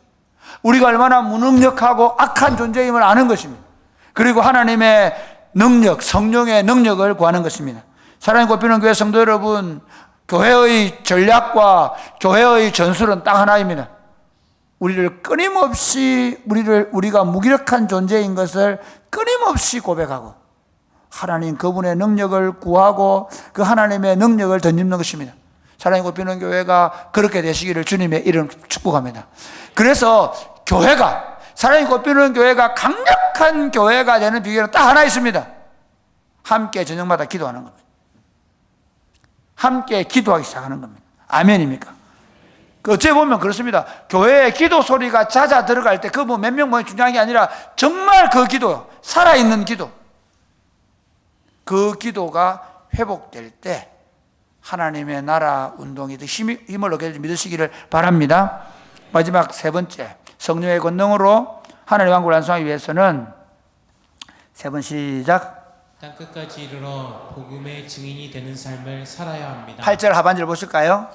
우리가 얼마나 무능력하고 악한 존재임을 아는 것입니다. 그리고 하나님의 능력, 성령의 능력을 구하는 것입니다. 사랑이 곱히는 교회 성도 여러분, 교회의 전략과 교회의 전술은 딱 하나입니다. 우리를 끊임없이 우리가 무기력한 존재인 것을 끊임없이 고백하고 하나님 그분의 능력을 구하고 그 하나님의 능력을 덧입는 것입니다. 사랑이 곱비는 교회가 그렇게 되시기를 주님의 이름 축복합니다. 그래서 교회가, 사랑이 곱비는 교회가 강력한 교회가 되는 비결은 딱 하나 있습니다. 함께 저녁마다 기도하는 겁니다. 함께 기도하기 시작하는 겁니다. 아멘입니까? 어째 보면 그렇습니다. 교회에 기도 소리가 잦아 들어갈 때 그 뭐 몇 명 중요한 게 아니라 정말 그 기도, 살아있는 기도, 그 기도가 회복될 때 하나님의 나라 운동이 힘을 얻게 믿으시기를 바랍니다. 마지막 세 번째, 성령의 권능으로 하나님의 왕국을 완성하기 위해서는 세 번 시작. 땅끝까지 이르러 복음의 증인이 되는 삶을 살아야 합니다. 8절 하반절 보실까요?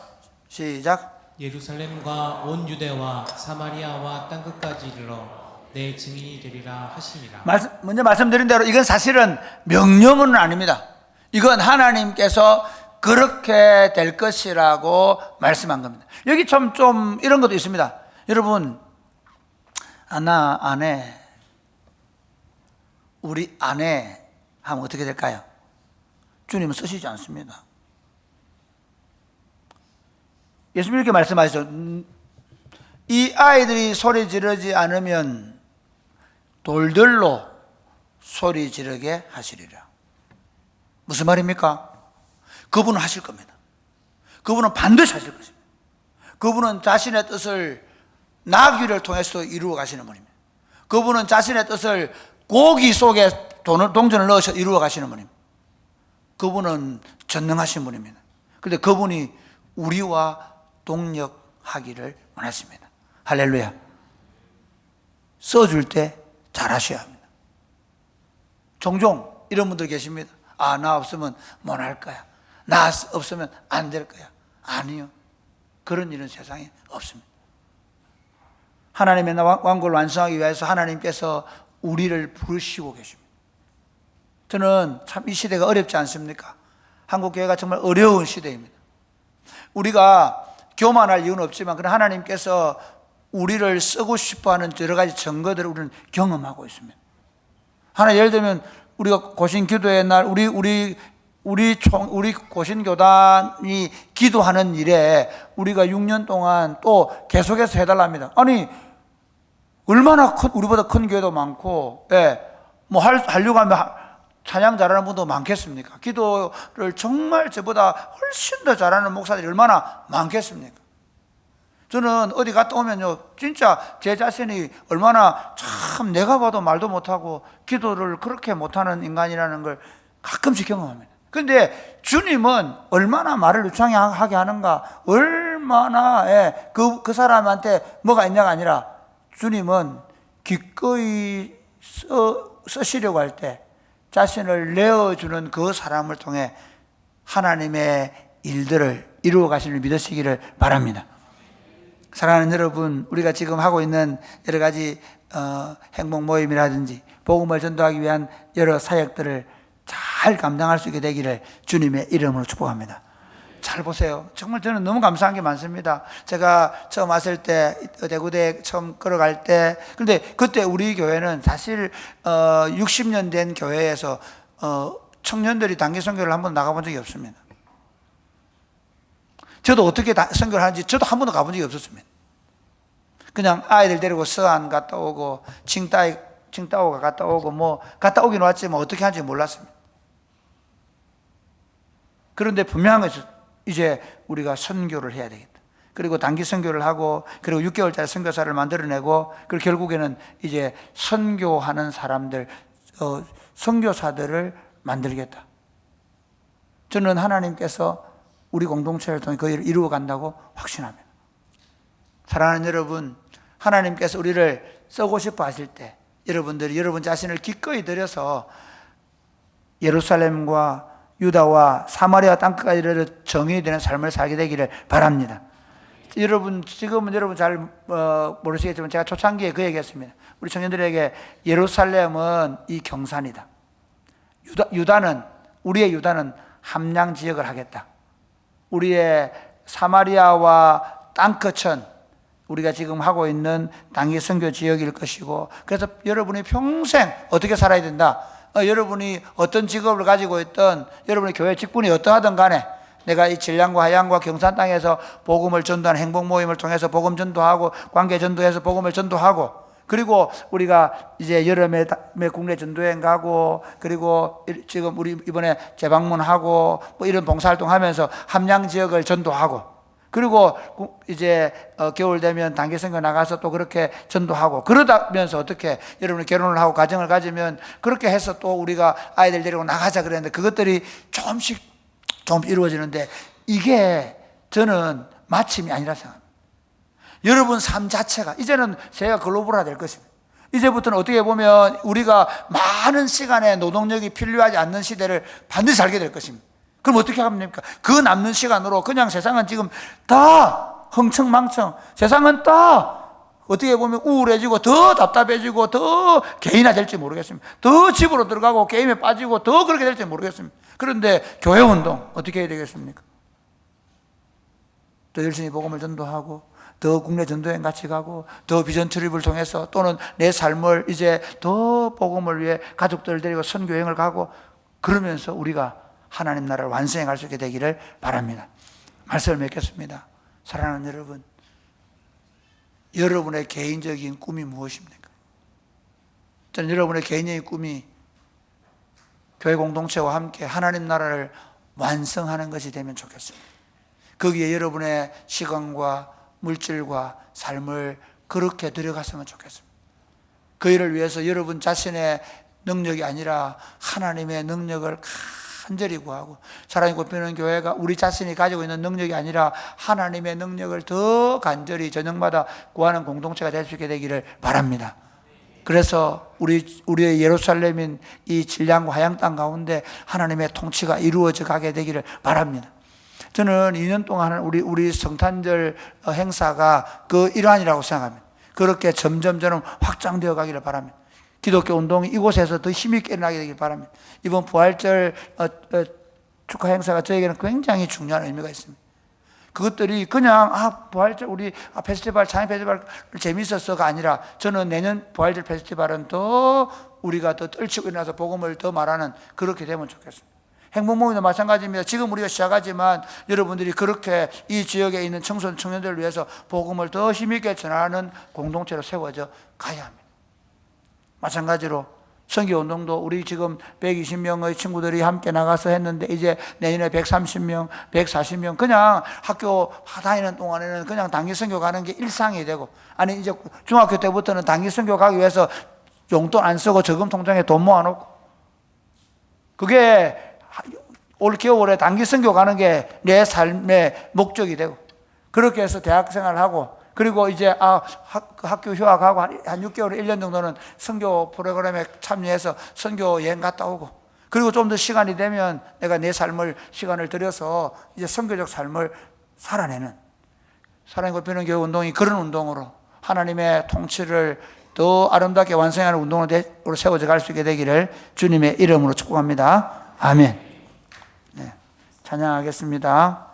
시작. 예루살렘과 온 유대와 사마리아와 땅끝까지 이르러 내 증인이 되리라 하시니라. 먼저 말씀드린 대로 이건 사실은 명령은 아닙니다. 이건 하나님께서 그렇게 될 것이라고 말씀한 겁니다. 여기 좀 이런 것도 있습니다. 여러분, 나 아내, 우리 아내 하면 어떻게 될까요? 주님은 쓰시지 않습니다. 예수님 이렇게 말씀하시죠. 이 아이들이 소리 지르지 않으면 돌들로 소리 지르게 하시리라. 무슨 말입니까? 그분은 하실 겁니다. 그분은 반드시 하실 것입니다. 그분은 자신의 뜻을 나귀를 통해서 이루어 가시는 분입니다. 그분은 자신의 뜻을 고기 속에 동전을 넣어서 이루어 가시는 분입니다. 그분은 전능하신 분입니다. 그런데 그분이 우리와 동력하기를 원하십니다. 할렐루야. 써줄 때 잘하셔야 합니다. 종종 이런 분들 계십니다. 나 없으면 못 할 거야. 나 없으면 안 될 거야. 아니요. 그런 일은 세상에 없습니다. 하나님의 왕국을 완성하기 위해서 하나님께서 우리를 부르시고 계십니다. 저는 참 이 시대가 어렵지 않습니까? 한국교회가 정말 어려운 시대입니다. 우리가 교만할 이유는 없지만 그러나 하나님께서 우리를 쓰고 싶어하는 여러 가지 증거들을 우리는 경험하고 있습니다. 하나 예를 들면 우리가 고신 기도의 날 우리 고신 교단이 기도하는 일에 우리가 6년 동안 또 계속해서 해달랍니다. 아니 얼마나 우리보다 큰 교회도 많고, 뭐 하려고 하면 찬양 잘하는 분도 많겠습니까? 기도를 정말 저보다 훨씬 더 잘하는 목사들이 얼마나 많겠습니까? 저는 어디 갔다 오면요, 진짜 제 자신이 얼마나 참 내가 봐도 말도 못하고 기도를 그렇게 못하는 인간이라는 걸 가끔씩 경험합니다. 그런데 주님은 얼마나 말을 유창하게 하는가, 얼마나 그 사람한테 뭐가 있냐가 아니라 주님은 기꺼이 쓰시려고 할 때 자신을 내어주는 그 사람을 통해 하나님의 일들을 이루어 가시는 믿으시기를 바랍니다. 사랑하는 여러분, 우리가 지금 하고 있는 여러 가지 행복 모임이라든지 복음을 전도하기 위한 여러 사역들을 잘 감당할 수 있게 되기를 주님의 이름으로 축복합니다. 잘 보세요. 정말 저는 너무 감사한 게 많습니다. 제가 처음 왔을 때, 대구대에 처음 걸어갈 때, 근데 그때 우리 교회는 사실 60년 된 교회에서 청년들이 단기 선교를 한번 나가본 적이 없습니다. 저도 어떻게 선교를 하는지 저도 한 번도 가본 적이 없었습니다. 그냥 아이들 데리고 서안 갔다 오고 칭따오가 갔다 오고 뭐 갔다 오긴 왔지만 어떻게 하는지 몰랐습니다. 그런데 분명한 것은 이제 우리가 선교를 해야 되겠다. 그리고 단기 선교를 하고 그리고 6개월짜리 선교사를 만들어내고 그리고 결국에는 이제 선교하는 사람들, 선교사들을 만들겠다. 저는 하나님께서 우리 공동체를 통해 그 일을 이루어 간다고 확신합니다. 사랑하는 여러분, 하나님께서 우리를 쓰고 싶어 하실 때 여러분들이 여러분 자신을 기꺼이 들여서 예루살렘과 유다와 사마리아 땅끝까지 이르러 정의이 되는 삶을 살게 되기를 바랍니다. 여러분, 지금은 여러분 잘 모르시겠지만 제가 초창기에 그 얘기했습니다. 우리 청년들에게 예루살렘은 이 경산이다. 우리의 유다는 함량 지역을 하겠다. 우리의 사마리아와 땅끝은 우리가 지금 하고 있는 단기 선교 지역일 것이고, 그래서 여러분이 평생 어떻게 살아야 된다, 여러분이 어떤 직업을 가지고 있든, 여러분의 교회 직분이 어떠하든 간에 내가 이 진량과 하양과 경산 땅에서 복음을 전도하는 행복 모임을 통해서 복음 전도하고, 관계 전도해서 복음을 전도하고, 그리고 우리가 이제 여름에 국내 전도여행 가고, 그리고 지금 우리 이번에 재방문하고 뭐 이런 봉사활동 하면서 함양 지역을 전도하고, 그리고 이제 겨울 되면 단기 선교 나가서 또 그렇게 전도하고, 그러다면서 어떻게 여러분이 결혼을 하고 가정을 가지면 그렇게 해서 또 우리가 아이들 데리고 나가자 그랬는데, 그것들이 조금씩 좀 이루어지는데, 이게 저는 마침이 아니라 생각합니다. 여러분 삶 자체가 이제는 세계가 글로벌화 될 것입니다. 이제부터는 어떻게 보면 우리가 많은 시간의 노동력이 필요하지 않는 시대를 반드시 살게 될 것입니다. 그럼 어떻게 하면 됩니까? 그 남는 시간으로 그냥 세상은 지금 다 흥청망청, 세상은 다 어떻게 보면 우울해지고 더 답답해지고 더 개인화 될지 모르겠습니다. 더 집으로 들어가고 게임에 빠지고 더 그렇게 될지 모르겠습니다. 그런데 교회 운동 어떻게 해야 되겠습니까? 더 열심히 복음을 전도하고, 더 국내 전도여행 같이 가고, 더 비전 트립을 통해서, 또는 내 삶을 이제 더 복음을 위해 가족들 데리고 선교여행을 가고, 그러면서 우리가 하나님 나라를 완성해 갈 수 있게 되기를 바랍니다. 말씀을 맺겠습니다. 사랑하는 여러분, 여러분의 개인적인 꿈이 무엇입니까? 저는 여러분의 개인적인 꿈이 교회 공동체와 함께 하나님 나라를 완성하는 것이 되면 좋겠습니다. 거기에 여러분의 시간과 물질과 삶을 그렇게 들여갔으면 좋겠습니다. 그 일을 위해서 여러분 자신의 능력이 아니라 하나님의 능력을 간절히 구하고, 사랑이 굽히는 교회가 우리 자신이 가지고 있는 능력이 아니라 하나님의 능력을 더 간절히 저녁마다 구하는 공동체가 될 수 있게 되기를 바랍니다. 그래서 우리의 예루살렘인 이 진량과 하양 땅 가운데 하나님의 통치가 이루어져 가게 되기를 바랍니다. 저는 2년 동안 우리 성탄절 행사가 그 일환이라고 생각합니다. 그렇게 점점 확장되어 가기를 바랍니다. 기독교 운동이 이곳에서 더 힘있게 일어나게 되길 바랍니다. 이번 부활절 축하 행사가 저에게는 굉장히 중요한 의미가 있습니다. 그것들이 그냥 부활절 우리 페스티벌, 창의 페스티벌 재밌었어가 아니라, 저는 내년 부활절 페스티벌은 더 우리가 더 떨치고 일어나서 복음을 더 말하는, 그렇게 되면 좋겠습니다. 행복모임도 마찬가지입니다. 지금 우리가 시작하지만 여러분들이 그렇게 이 지역에 있는 청소년, 청년들을 위해서 복음을 더 힘있게 전하는 공동체로 세워져 가야 합니다. 마찬가지로 선교운동도 우리 지금 120명의 친구들이 함께 나가서 했는데, 이제 내년에 130명, 140명, 그냥 학교 다니는 동안에는 그냥 단기 선교 가는 게 일상이 되고, 아니 이제 중학교 때부터는 단기 선교 가기 위해서 용돈 안 쓰고 저금 통장에 돈 모아놓고, 그게 올 겨울에 단기 선교 가는 게 내 삶의 목적이 되고, 그렇게 해서 대학 생활을 하고, 그리고 이제 학교 휴학하고 한 6개월, 1년 정도는 선교 프로그램에 참여해서 선교 여행 갔다 오고, 그리고 좀 더 시간이 되면 내가 내 삶을 시간을 들여서 이제 선교적 삶을 살아내는, 사랑이 굽히는 교회 운동이 그런 운동으로 하나님의 통치를 더 아름답게 완성하는 운동으로 세워져 갈 수 있게 되기를 주님의 이름으로 축복합니다. 아멘. 네, 찬양하겠습니다.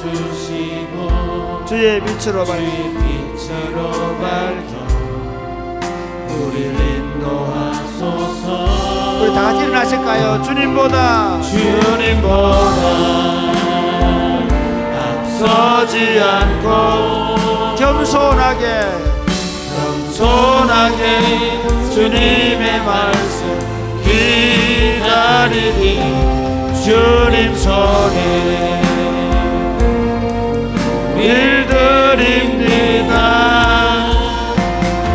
주시고 주의 빛으로 밝혀 주의 빛으로 밝혀 우리를 인도하소서. 우리 다 같이 일어나실까요? 주님보다 앞서지 않고 겸손하게 주님의 말씀 기다리니 주님 손에 일드립니다.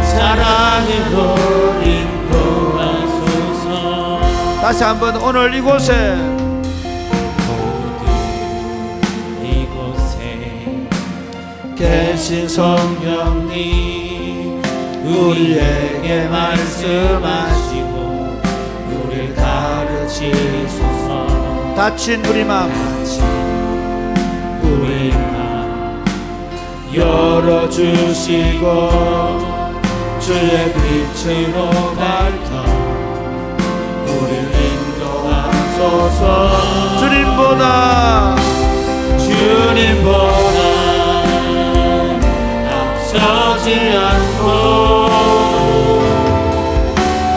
사랑으로 인도하소서. 다시 한번 오늘 이곳에 계신 성령님 우리에게 말씀하시고 우리를 가르치소서. 닫힌 우리 마음 열어주시고 주의 빛으로 밝혀 우리를 인도하소서. 주님보다 앞서지 않고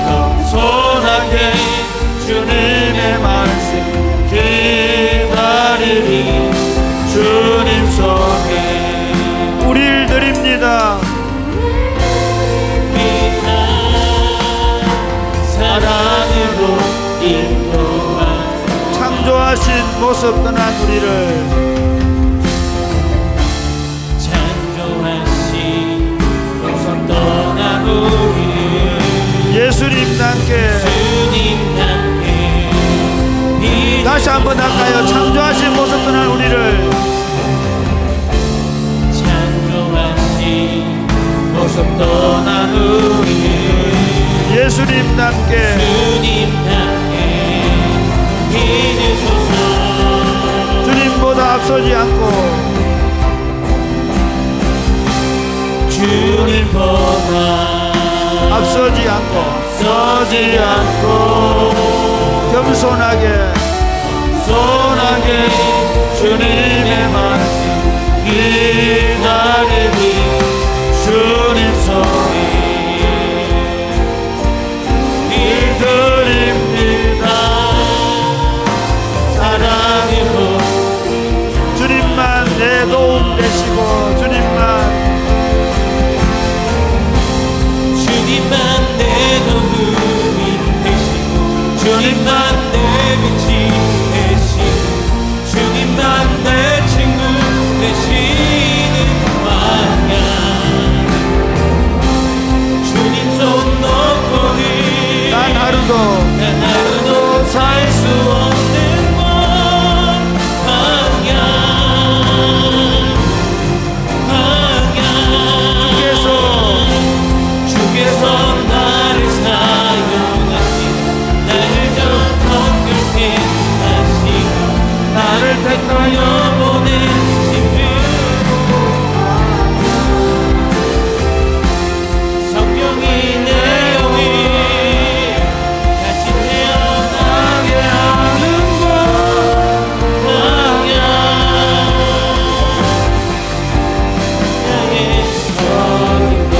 겸손하게 주님의 말씀 기다리니 주님 손에 우리를 드립니다. 사랑으로 인도하소서. 창조하신 모습 떠난 우리를 예수님 함께 다시 한번 할까요? 창조하신 모습 떠난 우리를 예수님 함께 주님보다 앞서지 않고 앞서지 않고 겸손하게 주님의 말씀 기다리니 주님 손에 일드립니다. 사랑으로 주님만 내 도움 되시고 주님만 내 도움이 되시고 주님만 내 빛이 되시고 주님만 내 친구 되시는 왕야. 주님 손 놓고는 단 하루도 살 수 없는 왕야. 주께서 나를 사용하시 나를 더 konkr게 하시고 나를 택하여 보내신 분 성령이 내 영이 다시 태어나게 하는 것 왕야. 나의 성령.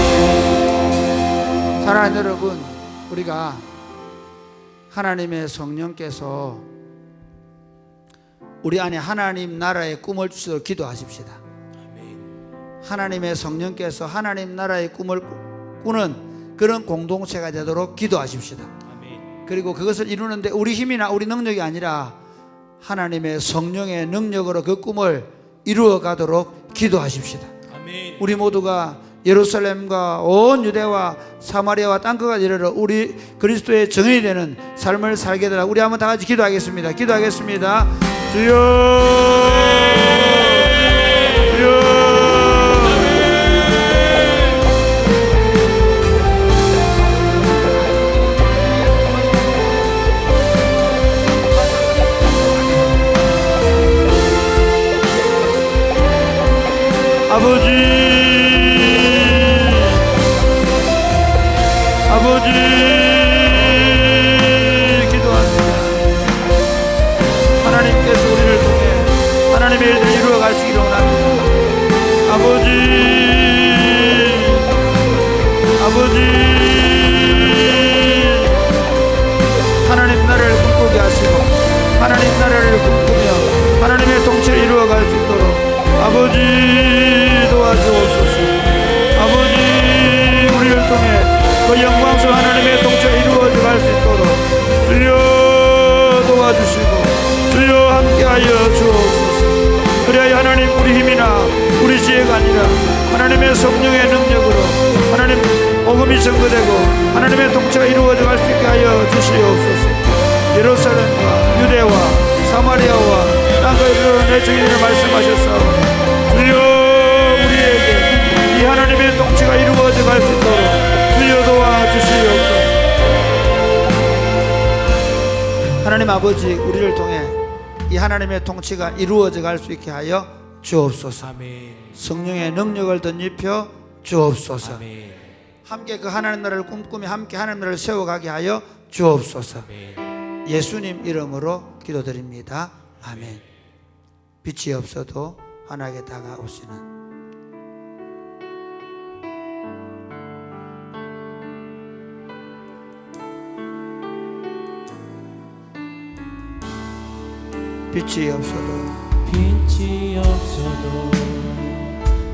사랑하는 여러분, 우리가 하나님의 성령께서 우리 안에 하나님 나라의 꿈을 주시도록 기도하십시다. 하나님의 성령께서 하나님 나라의 꿈을 꾸는 그런 공동체가 되도록 기도하십시다. 그리고 그것을 이루는데 우리 힘이나 우리 능력이 아니라 하나님의 성령의 능력으로 그 꿈을 이루어 가도록 기도하십시다. 우리 모두가 예루살렘과 온 유대와 사마리아와 땅끝까지 이르러 우리 그리스도의 정인이 되는 삶을 살게 되라. 우리 한번 다 같이 기도하겠습니다. 기도하겠습니다. 주여, 주여. 아버지 기도합니다. 하나님께서 우리를 통해 하나님의 일들을 이루어 가시기를 원합니다. 아버지 하나님 나라를 꿈꾸게 하시고 하나님 나라를 꿈꾸며 하나님의 통치를 이루어갈 수 있도록 아버지 도와주옵소서. 아버지 우리를 통해 그 영광스러운 하나님의 통치가 이루어져 갈 수 있도록 주여 도와주시고 주여 함께하여 주옵소서. 그래야 하나님 우리 힘이나 우리 지혜가 아니라 하나님의 성령의 능력으로 하나님 복음이 증거되고 하나님의 통치가 이루어져 갈 수 있게 하여 주시옵소서. 예루살렘과 유대와 사마리아와 땅과 이르러 주인을 말씀하셨사오니 주여 우리에게 이 하나님의 통치가 이루어져 갈 수 있도록 주여 도와주시옵소서. 하나님 아버지 우리를 통해 이 하나님의 통치가 이루어져 갈 수 있게 하여 주옵소서. 아멘. 성령의 능력을 덧입혀 주옵소서. 아멘. 함께 그 하나님 나라를 꿈꾸며 함께 하나님 나라를 세워가게 하여 주옵소서. 아멘. 예수님 이름으로 기도드립니다. 아멘. 빛이 없어도 환하게 다가오시는 빛이 없어도 빛이 없어도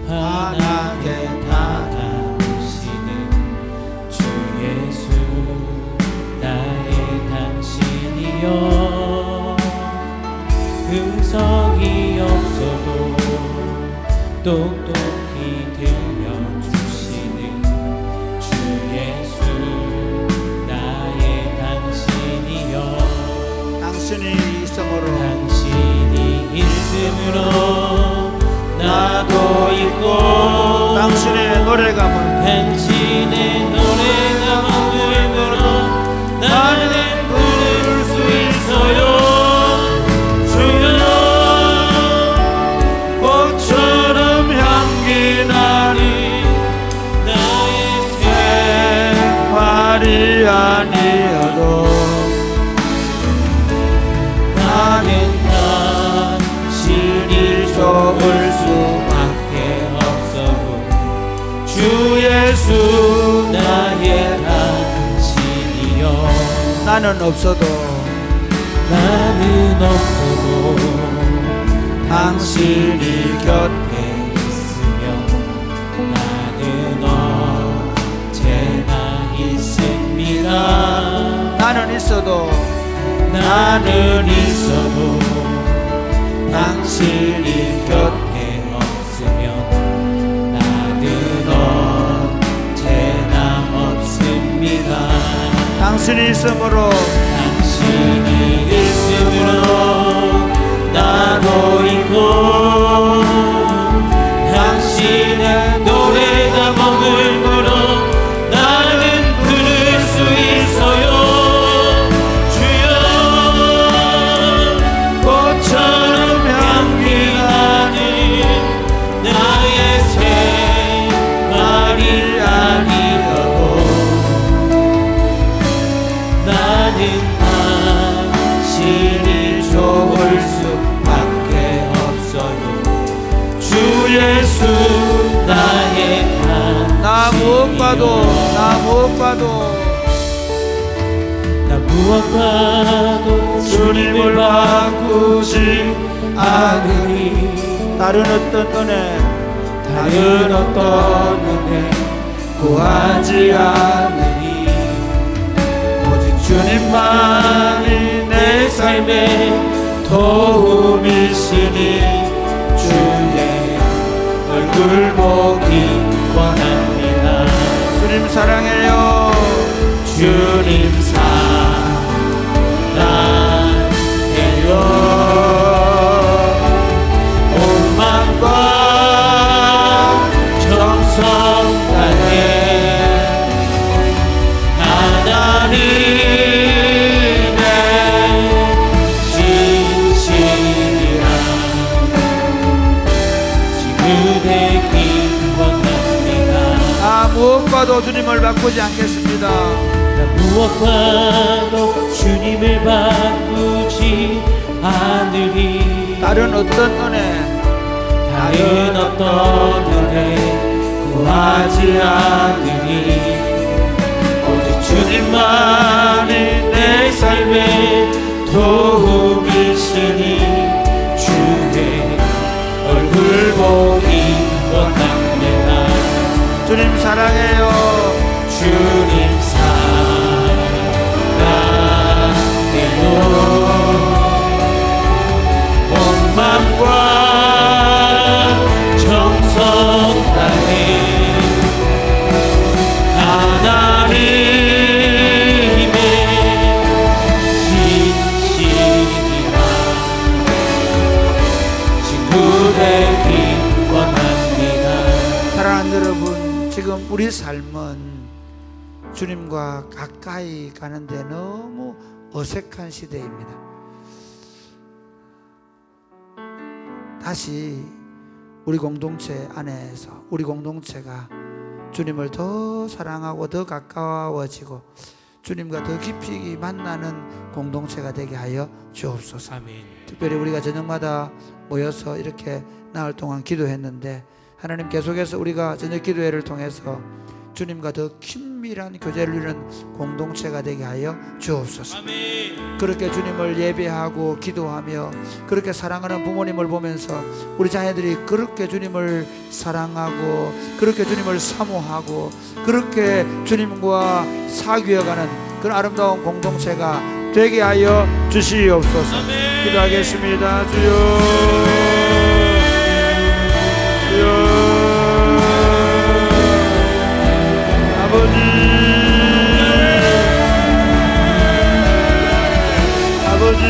환하게 다가오시는 주 예수 나의 당신이여 음성이 없어도 똑똑히 들려주시는 주 예수 나의 당신이여 당신이 있음으로 나도 있고 당신의 노래가 당신의 노래가 머물러 나는 부를 수 있어요. 주여 꽃처럼 향기 나는 나의 생활이 아니어도 나는 당신이 좋을 수밖에 없어도 주 예수 나의 당신이여 나는 없어도 당신이 곁에 있으며 나는 언제나 있습니다. 나는 있어도 당신이 곁에 없으면 나는 언제나 없습니다. 당신이 있으므로 나도 있고 당신의 노래가 머물므로 나는 부를 수 있어요. 주여 꽃처럼 향기 나는 나의 생활이 아니어도 나는 당신이 좋을 수밖에 없어요. 주 예수 나의 나 무엇 봐도 주님을 바꾸지 않으니 다른 어떤 은혜 구하지 않으니 오직 주님만이 내 삶의 도움이시니 주의 얼굴 보기 원합니다. 주님 사랑해요. 주님 사랑해요. 온 마음과 정성 다해 하나님의 진실이라 지그되기 원합니다. 나 무엇 봐도 주님을 바꾸지 않겠습니다. 무엇 봐도 주님을 바꾸지 않으리. 다른 어떤 은혜 구하지 않으니 오직 주님만이 내 삶의 도움이시니 주의 얼굴 보기 원합니다. 주님 사랑해요. 주님 사랑해요. 온 맘과 정성 다해 하나님의 신실이라 친구 되기 원합니다. 사랑하는 여러분, 지금 우리 삶은 주님과 가까이 가는데 너무 어색한 시대입니다. 다시 우리 공동체 안에서 우리 공동체가 주님을 더 사랑하고 더 가까워지고 주님과 더 깊이 만나는 공동체가 되게 하여 주옵소서. 아멘. 특별히 우리가 저녁마다 모여서 이렇게 나흘 동안 기도했는데 하나님 계속해서 우리가 저녁 기도회를 통해서 주님과 더 긴밀한 교제를 이루는 공동체가 되게 하여 주옵소서. 아멘. 그렇게 주님을 예배하고 기도하며 그렇게 사랑하는 부모님을 보면서 우리 자녀들이 그렇게 주님을 사랑하고 그렇게 주님을 사모하고 그렇게 주님과 사귀어가는 그런 아름다운 공동체가 되게 하여 주시옵소서. 아멘. 기도하겠습니다. 주여, 주여. 아버지, 아버지,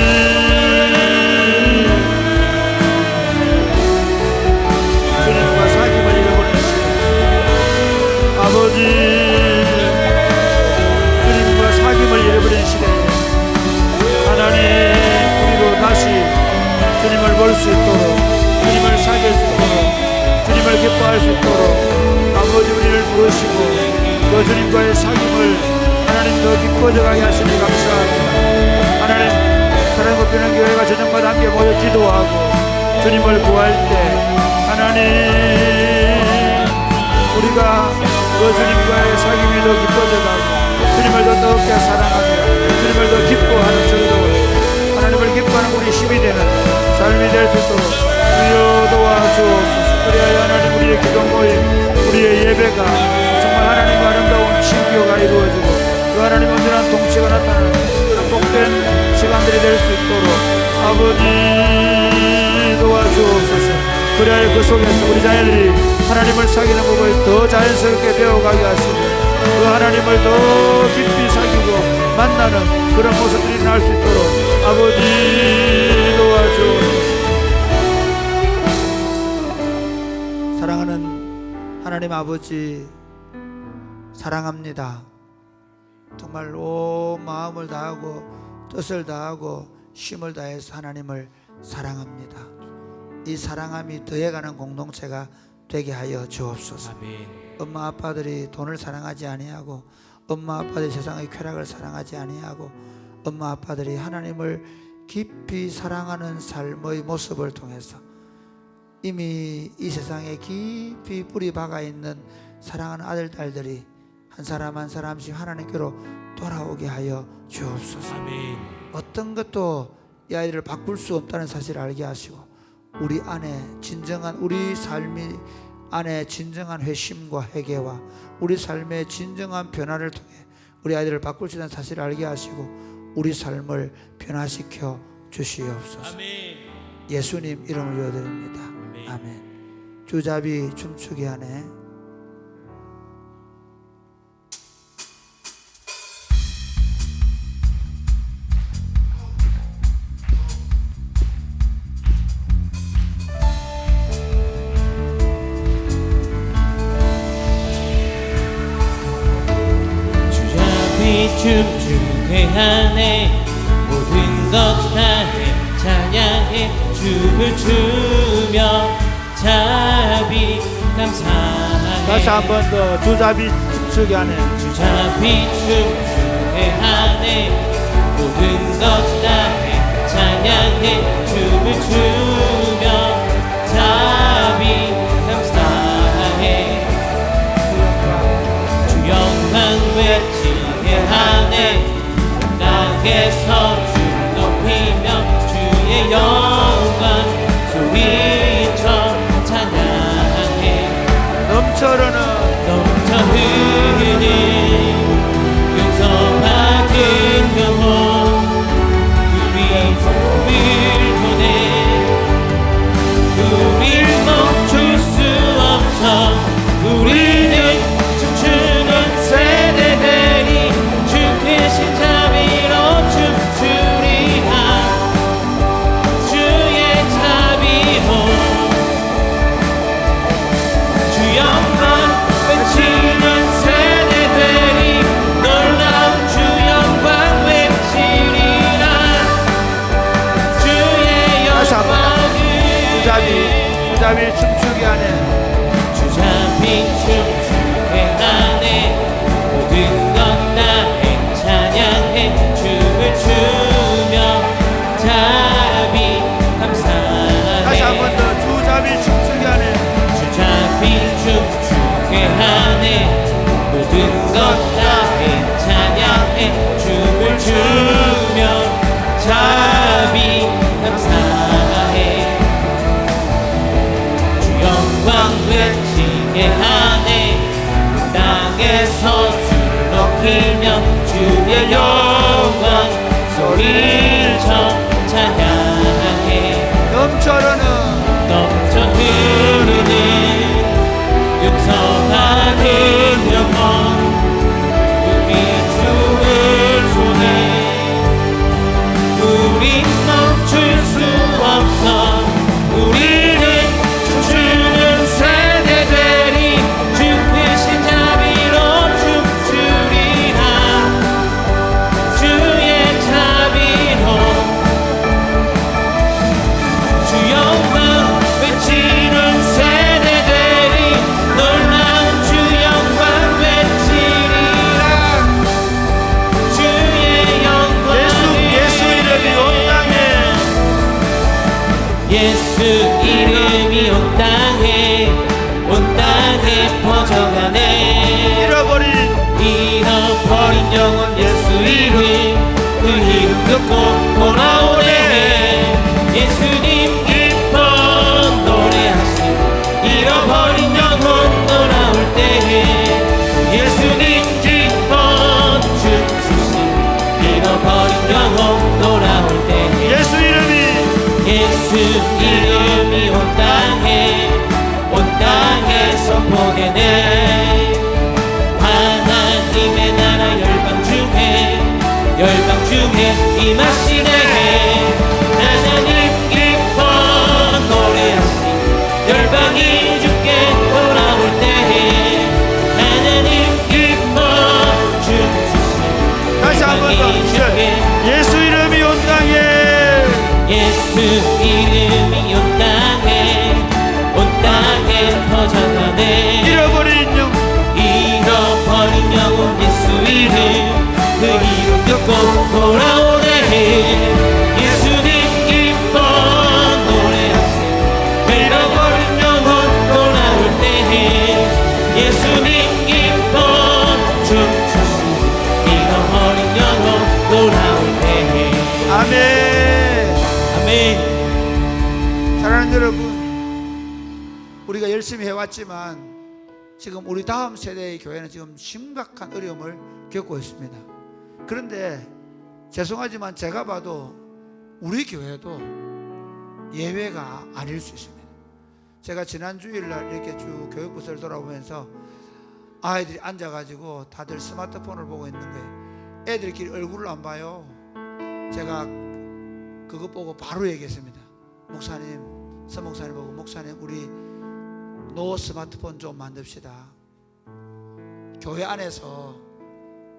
주님과 사귐을 잃어버린 시간, 아버지, 주님과 사귐을 잃어버린 시대에 하나님, 우리도 다시 주님을 볼 수 있도록, 주님을 사귈 수 있도록, 주님을 기뻐할 수 있도록 아버지 우리를 부르시고 그 주님과의 사귐을 하나님 더 깊어져가게 하시니 감사합니다. 하나님, 사랑과 피는 교회가 저녁마다 함께 모여 기도하고 주님을 구할 때 하나님, 우리가 그 주님과의 사귐이 더 깊어져가고 주님을 더 뜨겁게 사랑하며 주님을 더 기뻐하는 정도로 하나님을 기뻐하는 우리 힘이 되는 삶이 될 수 있도록 주여 도와주옵소서. 그래야 하나님 우리의 기도 모임, 우리의 예배가 정말 하나님과 아름다운 친교가 이루어지고 그 하나님 온전한 통치가 나타나는 그런 복된 시간들이 될 수 있도록 아버지 도와주옵소서. 그래야 그 속에서 우리 자녀들이 하나님을 사귀는 법을 더 자연스럽게 되어가게 하시고 그 하나님을 더 깊이 사귀고 만나는 그런 모습들이 날 수 있도록 아버지 도와주옵소서. 사랑하는 하나님 아버지, 사랑합니다. 정말 온 마음을 다하고 뜻을 다하고 힘을 다해서 하나님을 사랑합니다. 이 사랑함이 더해가는 공동체가 되게 하여 주옵소서. 아멘. 엄마 아빠들이 돈을 사랑하지 아니하고 엄마 아빠들이 세상의 쾌락을 사랑하지 아니하고 엄마 아빠들이 하나님을 깊이 사랑하는 삶의 모습을 통해서 이미 이 세상에 깊이 뿌리 박아 있는 사랑하는 아들 딸들이 한 사람 한 사람씩 하나님께로 돌아오게 하여 주옵소서. 아멘. 어떤 것도 이 아이들을 바꿀 수 없다는 사실을 알게 하시고 우리 안에 진정한 우리 삶이 안에 진정한 회심과 회개와 우리 삶의 진정한 변화를 통해 우리 아이들을 바꿀 수 있다는 사실을 알게 하시고 우리 삶을 변화시켜 주시옵소서. 아멘. 예수님 이름을 기도드립니다. 아멘. 주잡이 춤추게 하네. 주잡이 춤추게 하네. 모든 것 다해 찬양해 춤을 추며 잡이 감사해. 다시 한 번 더 주잡이 춤추게 하네. 주잡이 춤추게 하네. 모든 것 다해 찬양해 춤을 추며 잡이 감사해. 주자빌 춤추게 하네 주자빈 춤추게 하네 모든 것 다해 찬양해 춤을 추며 자비 감사해 다시 한 번 더 주자빌 춤추게 하네 주자빈 춤추게 하네 모든 것 다해 찬양해 춤을 추며 자비 감사해 주 영광 외치게 하네 땅에서 주를 높이며 주의 영광 소리쳐 찬양해 넘쳐 흐르는 넘쳐 흐르는 용서하는 영혼 우리 주를 주네 우리 멈출 수 없어 우리는 춤추는 세대 되리 주의 신자비로 춤추리라 주의 자비로 주 영광 외치는 세대 되리 놀라운 주 영광 외치리라 주의 영광 예수 이름이 온 땅에 예수 이름이 온 땅에 퍼져가네 잃어버린 영혼 예수 이름 그 이름 듣고 돌아오네 예수님 기뻐 노래하시 잃어버린 영혼 돌아올 때에 예수님 기뻐 춤추시 잃어버린 영혼 돌아올 때에 예수 이름이 온 땅에 선포되네 하나님의 나라 열방 중에 임하시네 하나님 기뻐 노래하시 열방이 주께 돌아올 때에 하나님 기뻐 춤추시 다시 한 번 더 예수 이름이 온 땅에 예수 이름이 온 땅에 퍼져가네 잃어버린 영혼 예수 이름 그 이름 듣고 돌아오네 예수님 기뻐 노래하세 잃어버린 영혼 돌아올 때에 예수님 기뻐 춤추시 잃어버린 영혼 돌아올 때에 아멘 아멘 사랑하는 여러분 우리가 열심히 해왔지만 지금 우리 다음 세대의 교회는 지금 심각한 어려움을 겪고 있습니다. 그런데 죄송하지만 제가 봐도 우리 교회도 예외가 아닐 수 있습니다. 제가 지난 주일날 이렇게 쭉 교육부서를 돌아보면서 아이들이 앉아가지고 다들 스마트폰을 보고 있는 거예요. 애들끼리 얼굴을 안 봐요. 제가 그거 보고 바로 얘기했습니다. 목사님, 서목사님 보고 목사님 우리 노 스마트폰 좀 만듭시다. 교회 안에서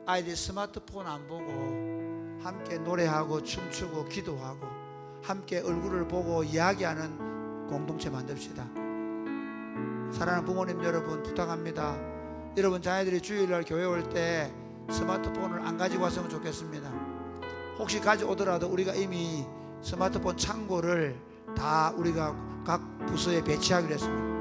아이들이 스마트폰 안 보고 함께 노래하고 춤추고 기도하고 함께 얼굴을 보고 이야기하는 공동체 만듭시다. 사랑하는 부모님 여러분 부탁합니다. 여러분 자녀들이 주일날 교회 올 때 스마트폰을 안 가지고 왔으면 좋겠습니다. 혹시 가져오더라도 우리가 이미 스마트폰 창고를 다 우리가 각 부서에 배치하기로 했습니다.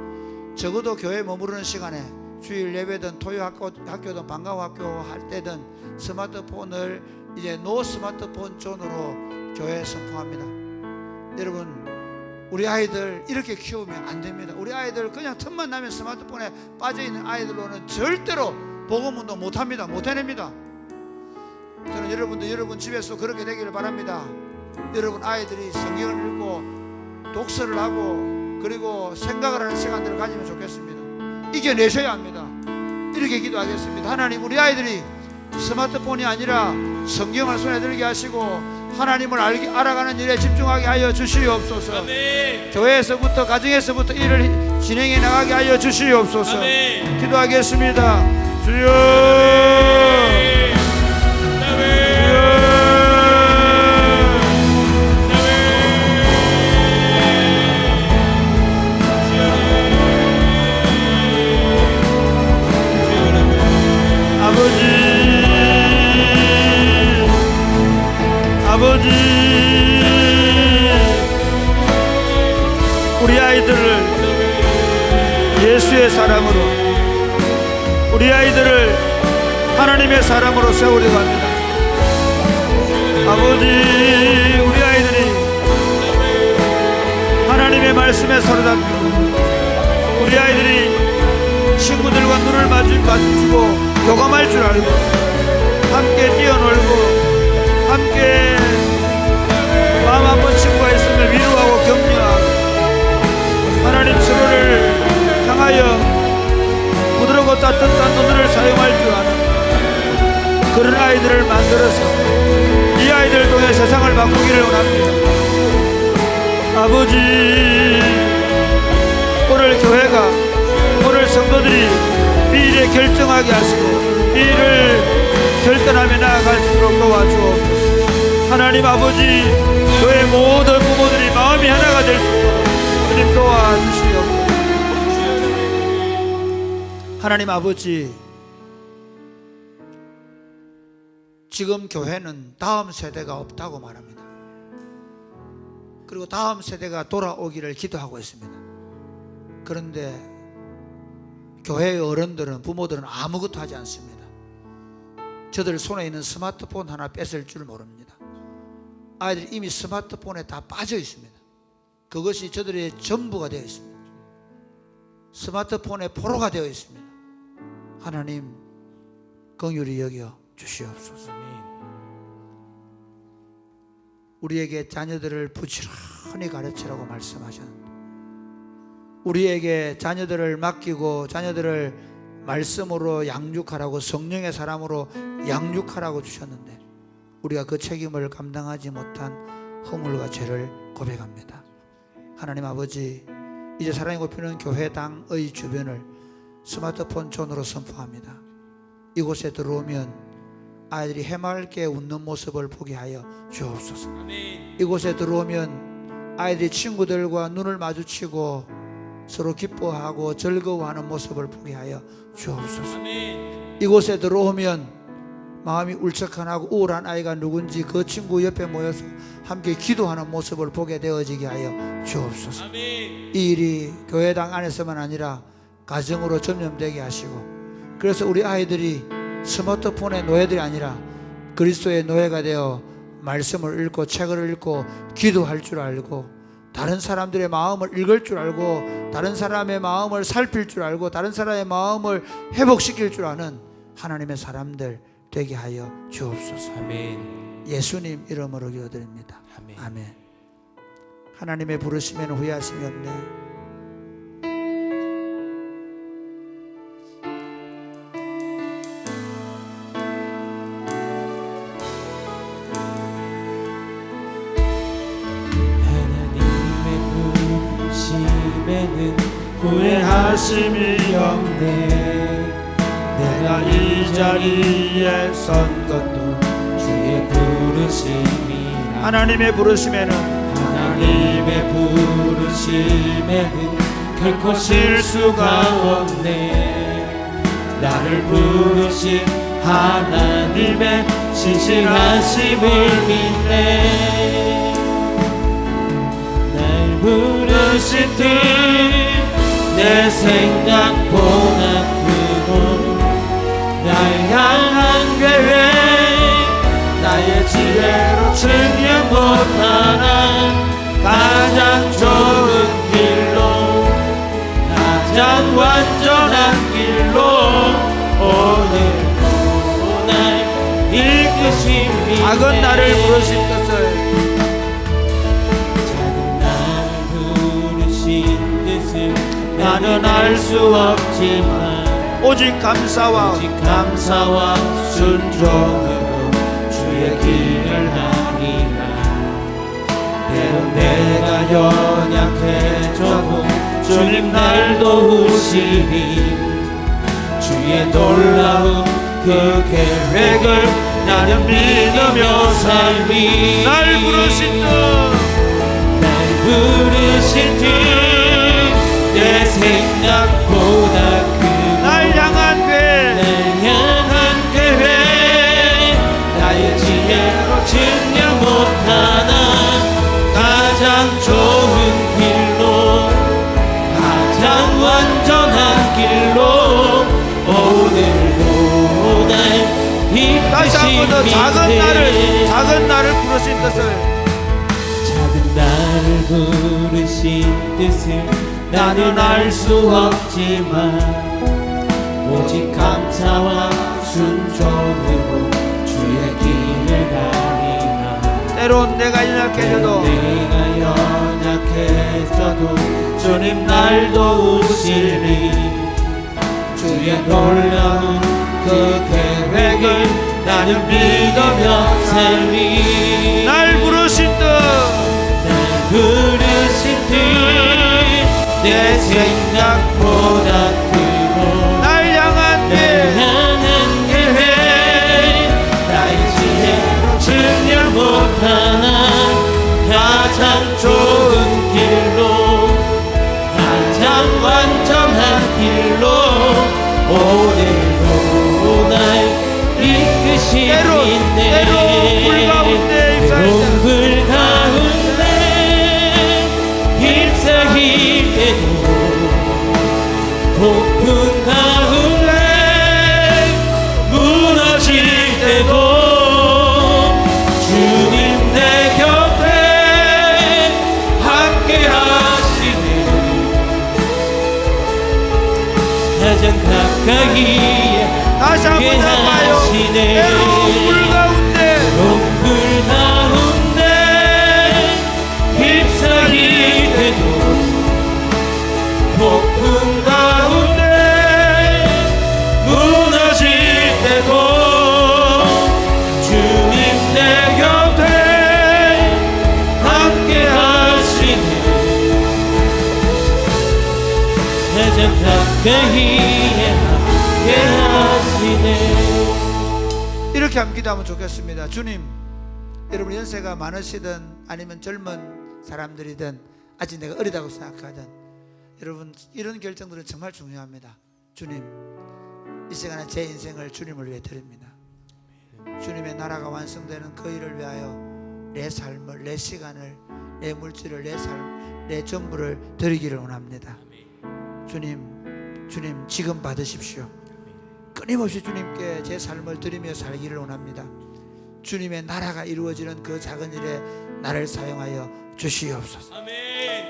적어도 교회에 머무르는 시간에 주일 예배든 토요 학교든 방과후 학교 할 때든 스마트폰을 이제 노 스마트폰 존으로 교회에 선포합니다. 여러분 우리 아이들 이렇게 키우면 안 됩니다. 우리 아이들 그냥 틈만 나면 스마트폰에 빠져있는 아이들로는 절대로 복음운동 못합니다. 못해냅니다. 저는 여러분 집에서 그렇게 되기를 바랍니다. 여러분 아이들이 성경을 읽고 독서를 하고 그리고 생각을 하는 시간들을 가지면 좋겠습니다. 이겨내셔야 합니다. 이렇게 기도하겠습니다. 하나님 우리 아이들이 스마트폰이 아니라 성경을 손에 들게 하시고 하나님을 알아가는 일에 집중하게 하여 주시옵소서. 아멘. 교회에서부터 가정에서부터 일을 진행해 나가게 하여 주시옵소서. 아멘. 기도하겠습니다. 주여 사람으로, 우리 아이들을 하나님의 사람으로 세우려고 합니다. 아버지, 우리 아이들이 하나님의 말씀에 사로잡히고, 우리 아이들이 친구들과 눈을 마주치고 교감할 줄 알고, 함께 뛰어놀고, 함께 마음 아픈 친구가 있으면 위로하고 격려하고, 하나님 서로를 향하여 부드럽고 따뜻한 눈을 사용할 줄 아는 그런 아이들을 만들어서 이 아이들을 통해 세상을 바꾸기를 원합니다. 아버지, 오늘 교회가, 오늘 성도들이 이 일에 결정하게 하시고 이 일을 결단하며 나아갈 수 있도록 도와주옵소서. 하나님 아버지, 교회 모든 부모들이 마음이 하나가 될 수 있도록 주님 도와주시옵소서. 하나님 아버지, 지금 교회는 다음 세대가 없다고 말합니다. 그리고 다음 세대가 돌아오기를 기도하고 있습니다. 그런데 교회의 어른들은, 부모들은 아무것도 하지 않습니다. 저들 손에 있는 스마트폰 하나 뺏을 줄 모릅니다. 아이들이 이미 스마트폰에 다 빠져 있습니다. 그것이 저들의 전부가 되어 있습니다. 스마트폰의 포로가 되어 있습니다. 하나님, 긍휼히 여겨 주시옵소서. 우리에게 자녀들을 부지런히 가르치라고 말씀하셨는데, 우리에게 자녀들을 맡기고 자녀들을 말씀으로 양육하라고, 성령의 사람으로 양육하라고 주셨는데, 우리가 그 책임을 감당하지 못한 허물과 죄를 고백합니다. 하나님 아버지, 이제 사랑이 굽히는 교회당의 주변을 스마트폰 존으로 선포합니다. 이곳에 들어오면 아이들이 해맑게 웃는 모습을 보게 하여 주옵소서. 이곳에 들어오면 아이들이 친구들과 눈을 마주치고 서로 기뻐하고 즐거워하는 모습을 보게 하여 주옵소서. 이곳에 들어오면 마음이 울적하고 우울한 아이가 누군지 그 친구 옆에 모여서 함께 기도하는 모습을 보게 되어지게 하여 주옵소서. 이 일이 교회당 안에서만 아니라 가정으로 전염되게 하시고, 그래서 우리 아이들이 스마트폰의 노예들이 아니라 그리스도의 노예가 되어 말씀을 읽고 책을 읽고 기도할 줄 알고, 다른 사람들의 마음을 읽을 줄 알고, 다른 사람의 마음을 살필 줄 알고, 다른 사람의 마음을 회복시킬 줄 아는 하나님의 사람들 되게 하여 주옵소서. 아멘. 예수님 이름으로 기도드립니다. 아멘. 아멘. 하나님의 부르심에는 후회하심이 없네. 하나님의 부르심에는 후회하심이 없네. 내가 이 자리에 선 것도 주의 부르심이라. 하나님의 부르심에는, 하나님의 부르심에는 결코 실수가 없네. 나를 부르신 하나님의 신실하심을 믿네. 날 부르신 뜻내 생각보다 크고, 날 향한 계획 나의 지혜로 증명 못하나 가장 좋은 길로, 가장 완전한 길로 오늘도 날 이끄십니다. 작은 나를 부르신 뜻을, 작은 나를 부르신 뜻을 나는 알 수 없지만, 오직 감사와 순종으로 주의 길을 하리라. 때론 내가 연약해져도 주님 날 도우시니, 주의 놀라운 그 계획을 나는 믿으며 살리. 날 부르신 뜻, 날 부르신 뜻내 생각보다 크고, 날 향한 계획, 날 향한 계획 나의 지혜로 증명 못하나 가장 좋은 길로, 가장 완전한 길 더 작은 나를 부르신 뜻을 작은 나를 부르신 뜻을 나는 알 수 없지만 오직 감사와 순종으로 주의 길을 가리라. 때론 내가 연약해져도 주님 날 도우시니 주의 놀라운 그 계획을 나는 믿으며 살리. 날 부르신 뜻 날 부르신 뜻 내 생각보다 크고 날 향한 길 계획 나의 지혜로 증명 못하나 가장 좋은 길로 가장 완전한 길로 오늘도 날 이끄시네. 때로 불 가운데 입사할 불 가운데 휩싸일 때도 폭풍 가운데 무너질 때도 주님 내 곁에 함께 하시네. 가장 가까이 다시 한번 함께 잡아요. 하시네. 때로 불 가운데 불 가운데 휩싸일 때도 폭풍 가운데 무너질 때도 주님 내 곁에 함께 하시네. 가장 가까이 함께 하시네. 이렇게 함께 기도하면 좋겠습니다. 주님, 여러분 연세가 많으시든 아니면 젊은 사람들이든 아직 내가 어리다고 생각하든 여러분 이런 결정들은 정말 중요합니다. 주님, 이 시간에 제 인생을 주님을 위해 드립니다. 주님의 나라가 완성되는 그 일을 위하여 내 삶을, 내 시간을, 내 물질을, 내 삶, 내 전부를 드리기를 원합니다. 주님 지금 받으십시오. 끊임없이 주님께 제 삶을 드리며 살기를 원합니다. 주님의 나라가 이루어지는 그 작은 일에 나를 사용하여 주시옵소서.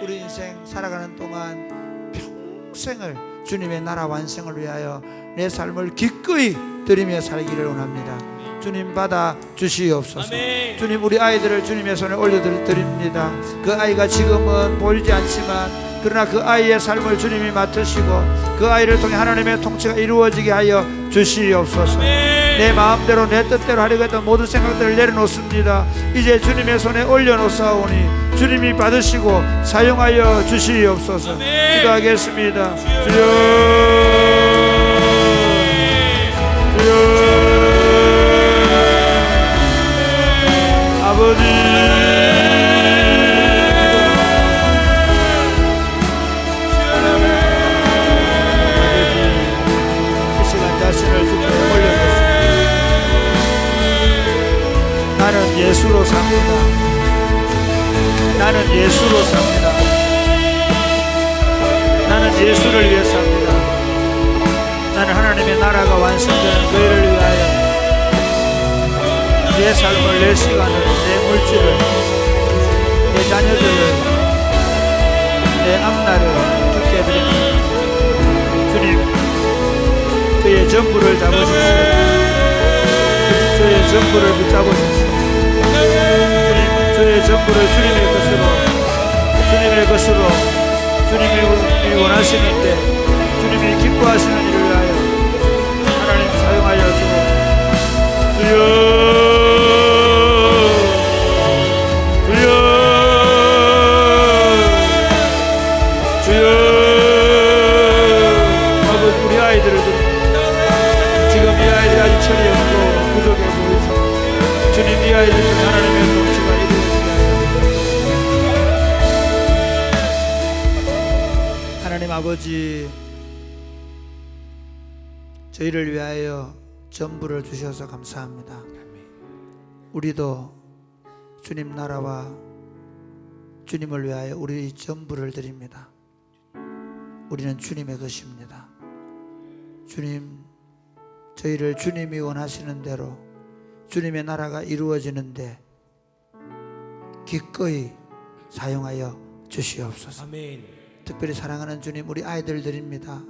우리 인생 살아가는 동안 평생을 주님의 나라 완성을 위하여 내 삶을 기꺼이 드리며 살기를 원합니다. 주님 받아 주시옵소서. 주님, 우리 아이들을 주님의 손에 올려드립니다. 그 아이가 지금은 보이지 않지만 그러나 그 아이의 삶을 주님이 맡으시고 그 아이를 통해 하나님의 통치가 이루어지게 하여 주시옵소서. 내 마음대로 내 뜻대로 하려고 했던 모든 생각들을 내려놓습니다. 이제 주님의 손에 올려놓사오니 주님이 받으시고 사용하여 주시옵소서. 기도하겠습니다. 주여, 주여, 아버지, 나는 예수로 삽니다. 나는 예수로 삽니다. 나는 예수를 위해 삽니다. 나는 하나님의 나라가 완성되는 그 일을 위하여 내 삶을, 내 시간을, 내 물질을, 내 자녀들을, 내 앞날을 주께 드립니다. 주님, 그의 전부를 잡으십시오. 주의 전부를 붙잡으십시오. 주님, 주의 전부를 주님의 것으로 주님이 원하시는데 주님이 기뻐하시는 일을 위하여 하나님 사용하여 주고 주여, 아버지, 우리 아이들을 지금 이 아이들이 아직 철이 없고 부족해 보이죠. 주님, 이 아이들 중에 하나님의 통치가 이루어지게 하여 하나님 아버지, 저희를 위하여 전부를 주셔서 감사합니다. 우리도 주님 나라와 주님을 위하여 우리 전부를 드립니다. 우리는 주님의 것입니다. 주님, 저희를 주님이 원하시는 대로 주님의 나라가 이루어지는데 기꺼이 사용하여 주시옵소서. 아멘. 특별히 사랑하는 주님, 우리 아이들 드립니다.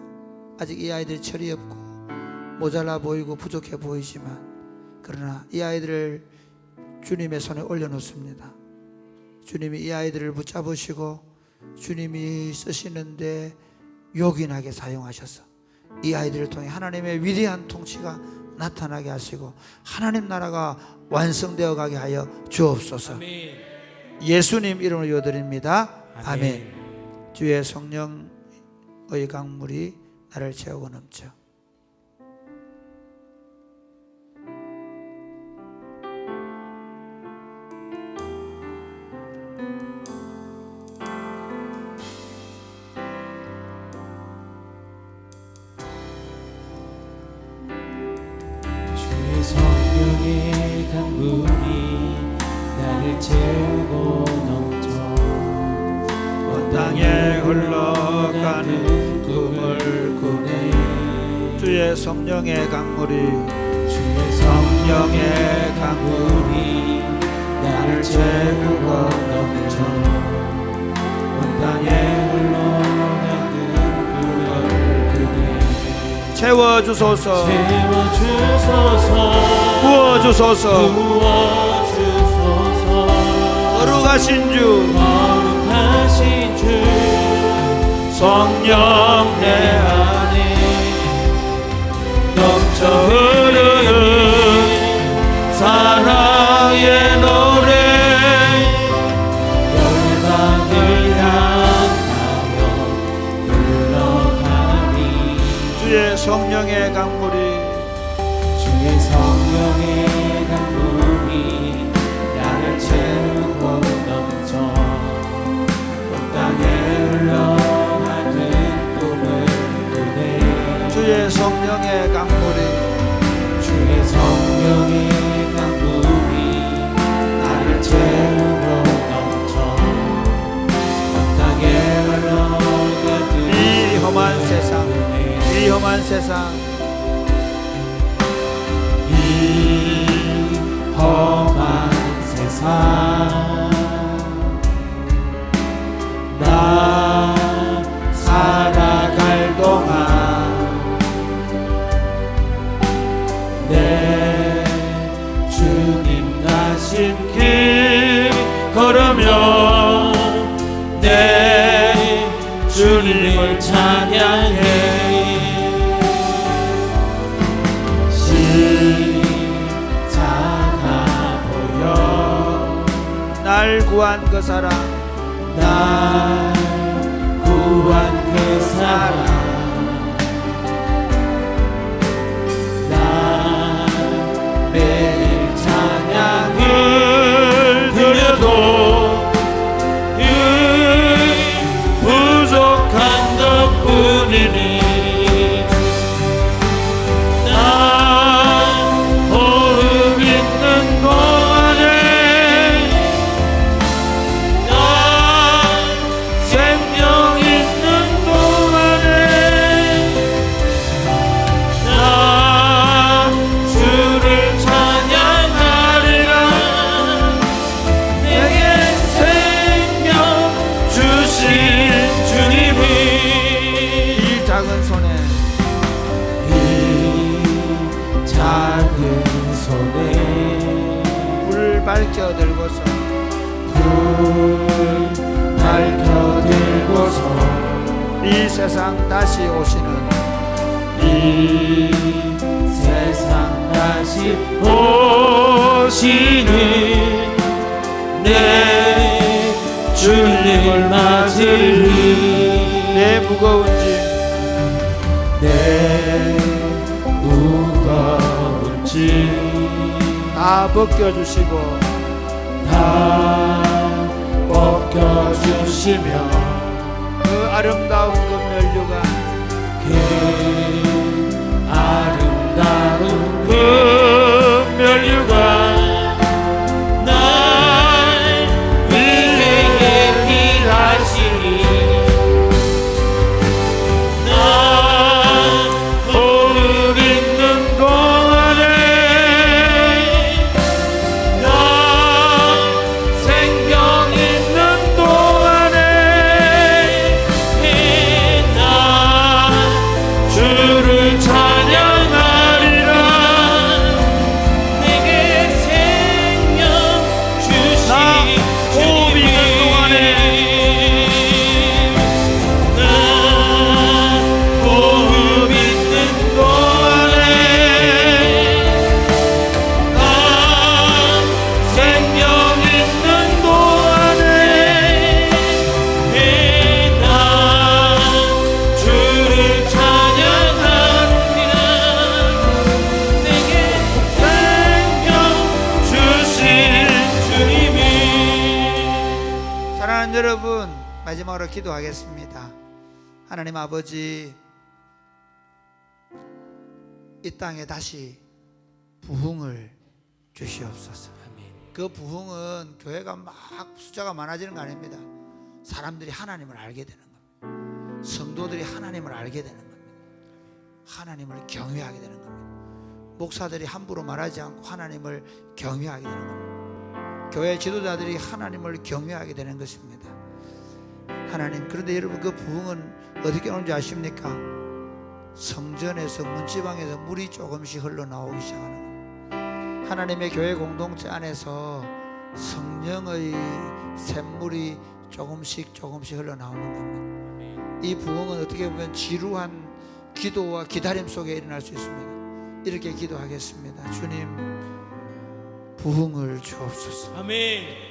아직 이 아이들이 철이 없고 모자라 보이고 부족해 보이지만, 그러나 이 아이들을 주님의 손에 올려놓습니다. 주님이 이 아이들을 붙잡으시고 주님이 쓰시는데 요긴하게 사용하셔서 이 아이들을 통해 하나님의 위대한 통치가 나타나게 하시고 하나님 나라가 완성되어 가게 하여 주옵소서. 아멘. 예수님 이름으로 요드립니다. 아멘. 아멘. 주의 성령의 강물이 나를 채우고 넘쳐. 주의 성령의 강물이 나를 채우고 넘쳐 온 땅에 흘러가는 꿈을 꾸네. 주의 성령의 강물이, 주의 성령의 강물이 나를 채우고 넘쳐 온 땅에 흘러가는 꿈을 꾸네. 채워주소서, 채워주소서, 부어주소서. 부어주소서. 거룩하신 주, 거룩하신 주 성령 내 안에 넘쳐 흐르는 사랑의 노래. 열방을 향하여 흘러가니 주의 성령의 강물이, 주의 성령의 강물이 나를 채우고 넘쳐 온 땅에 흘러가는 꿈을 꾸네. 주의 성령의 강물이, 주의 성령의 강물이 나를 채우고 넘쳐 온 땅에 흘러가는 이 험한 세상, 이 험한 세상, 이 험한 세상 나 살아갈 동안 내 주님 가신 길 걸으며 내 주님을 찬양해. 십자가 보여 날 구한 그 사랑, 날 구한 그 사랑 날 매일 찬양을 드려도 부족한 것뿐이니 나 호흡 있는 동안에 나 생명 있는 동안에 나 주를 찬양하리라. 내게 생명 주신 주님이 이 작은 손에, 이 작은 손에 불 밝혀 들고서 불 밝혀 들고서 이 세상 다시 오시는 이 세상 다시 오시는 내 주님을 맞으리. 내 무거운 짐, 내 무거운 짐 다 벗겨주시고 다 벗겨주시며 그 아름다운 금면류관, 그 아름다운 그 면류관 날 위해 피하시니 나 호흡 있는 동안에 여러분, 마지막으로 기도하겠습니다. 하나님 아버지, 이 땅에 다시 부흥을 주시옵소서. 그 부흥은 교회가 막 숫자가 많아지는 거 아닙니다. 사람들이 하나님을 알게 되는 겁니다. 성도들이 하나님을 알게 되는 겁니다. 하나님을 경외하게 되는 겁니다. 목사들이 함부로 말하지 않고 하나님을 경외하게 되는 겁니다. 교회 지도자들이 하나님을 경외하게 되는 것입니다. 하나님, 그런데 여러분, 그 부흥은 어떻게 오는지 아십니까? 성전에서 문지방에서 물이 조금씩 흘러나오기 시작하는 겁니다. 하나님의 교회 공동체 안에서 성령의 샘물이 조금씩 흘러나오는 겁니다. 이 부흥은 어떻게 보면 지루한 기도와 기다림 속에 일어날 수 있습니다. 이렇게 기도하겠습니다. 주님, 부흥을 주옵소서. 아멘.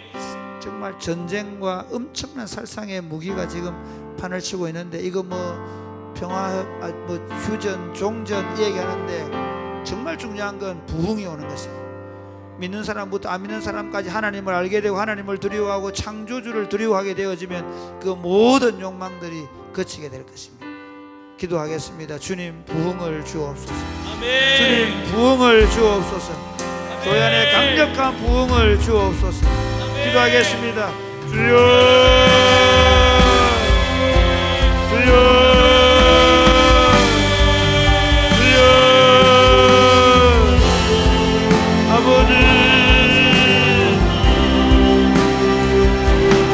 정말 전쟁과 엄청난 살상의 무기가 지금 판을 치고 있는데, 이거 평화, 휴전, 종전 얘기하는데 정말 중요한 건 부흥이 오는 것입니다. 믿는 사람부터 안 믿는 사람까지 하나님을 알게 되고 하나님을 두려워하고 창조주를 두려워하게 되어지면 그 모든 욕망들이 그치게 될 것입니다. 기도하겠습니다. 주님, 부흥을 주옵소서. 아멘. 주님, 부흥을 주옵소서. 교회 안에 강력한 부흥을 주옵소서. 기도하겠습니다. 주여, 주여, 아버지,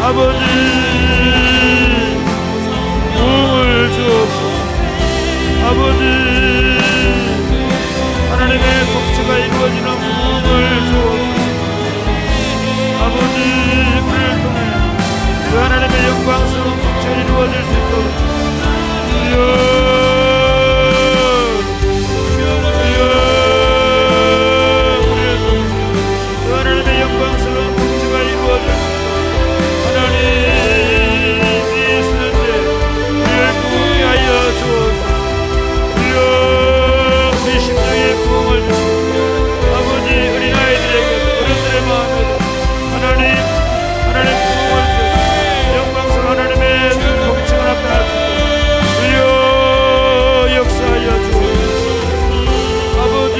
아버지, 부흥을 주옵소서. 아버지, 하나님의 통치가 이루어지는 부흥을 주옵소서. 아버지, 우리를 통해 그 하나님의 영광스러운 통치가 이루어질 수 있도록 주여, 영광스러운 복지가 이루어질 수 있도록 하나님이 있으는데 우리를 부흥케 하여 주옵소서. 주여, 우리 심령에 부흥을 주시고 아버지, 어린아이들에게 어른들의 마음에도 하나님 부흥을 주시고 영광스러운 하나님의 복지가 나타날 수 있도록 주여, 역사하여 주옵소서. 아버지,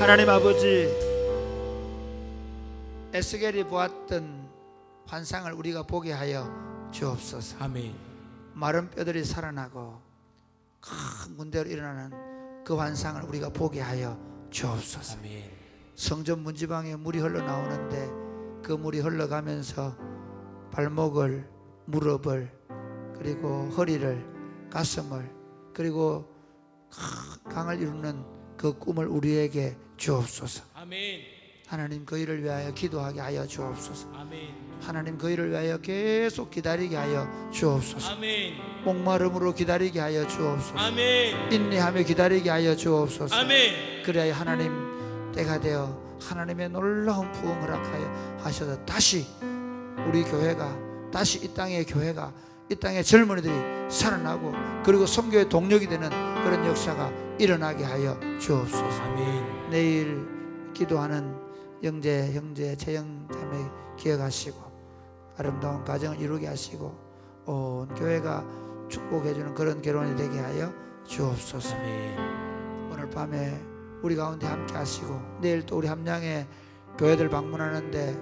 하나님 아버지, 에스겔이 보았던 환상을 우리가 보게 하여 주옵소서. 아멘. 마른 뼈들이 살아나고 큰 군대로 일어나는 그 환상을 우리가 보게 하여 주옵소서. 아멘. 성전 문지방에 물이 흘러나오는데 그 물이 흘러가면서 발목을, 무릎을, 그리고 허리를, 가슴을, 그리고 큰 강을 이루는 그 꿈을 우리에게 주옵소서. 아멘. 하나님, 그 일을 위하여 기도하게 하여 주옵소서. 아멘. 하나님, 그 일을 위하여 계속 기다리게 하여 주옵소서. 아멘. 목마름으로 기다리게 하여 주옵소서. 아멘. 인내하며 기다리게 하여 주옵소서. 아멘. 그래야 하나님 때가 되어 하나님의 놀라운 부흥을 허락하여 하셔서 다시 우리 교회가, 다시 이 땅의 교회가, 이 땅의 젊은이들이 살아나고 그리고 선교의 동력이 되는 그런 역사가 일어나게 하여 주옵소서. 아멘. 내일 기도하는 형제 재영 자매 기억하시고 아름다운 가정을 이루게 하시고 온 교회가 축복해주는 그런 결혼이 되게 하여 주옵소서. 아멘. 오늘 밤에 우리 가운데 함께 하시고 내일 또 우리 함양에 교회들 방문하는데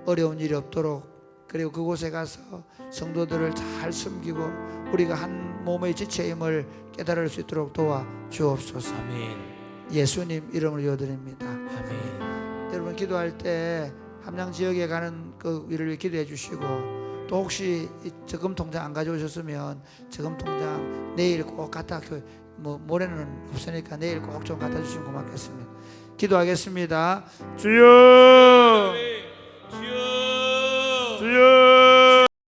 어려운 일이 없도록, 그리고 그곳에 가서 성도들을 잘 섬기고 우리가 한 몸의 지체임을 깨달을 수 있도록 도와 주옵소서. 아멘. 예수님 이름으로 기도드립니다. 아멘. 여러분, 기도할 때 함양 지역에 가는 그 일을 위해 기도해 주시고, 또 혹시 저금 통장 안 가져오셨으면 저금 통장 내일 꼭 갖다, 모레는 없으니까 내일 꼭 좀 갖다 주시면 고맙겠습니다. 기도하겠습니다. 주여,